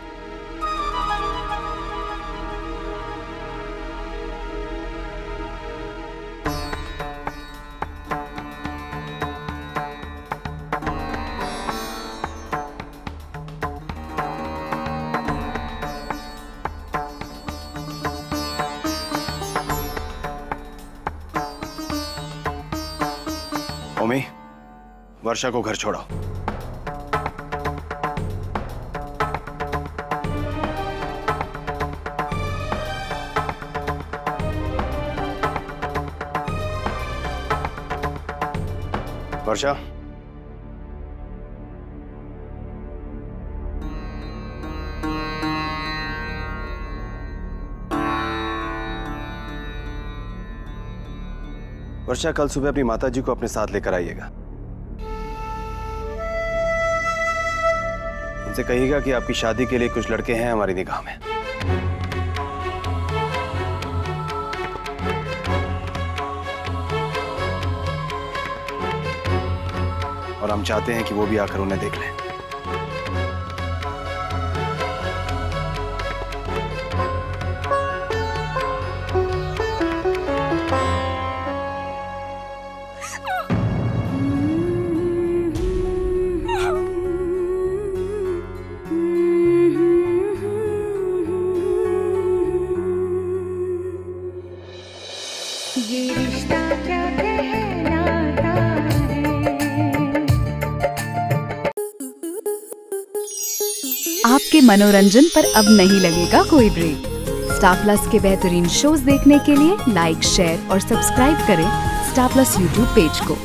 ओमी, वर्षा को घर छोड़ो। वर्षा, वर्षा कल सुबह अपनी माताजी को अपने साथ लेकर आइएगा। उनसे कहिएगा कि आपकी शादी के लिए कुछ लड़के हैं हमारी निगाह में। और हम चाहते हैं कि वो भी आकर उन्हें देख लें। आपके मनोरंजन पर अब नहीं लगेगा कोई ब्रेक। स्टार प्लस के बेहतरीन शोज देखने के लिए लाइक, शेयर और सब्सक्राइब करें स्टार प्लस यूट्यूब पेज को।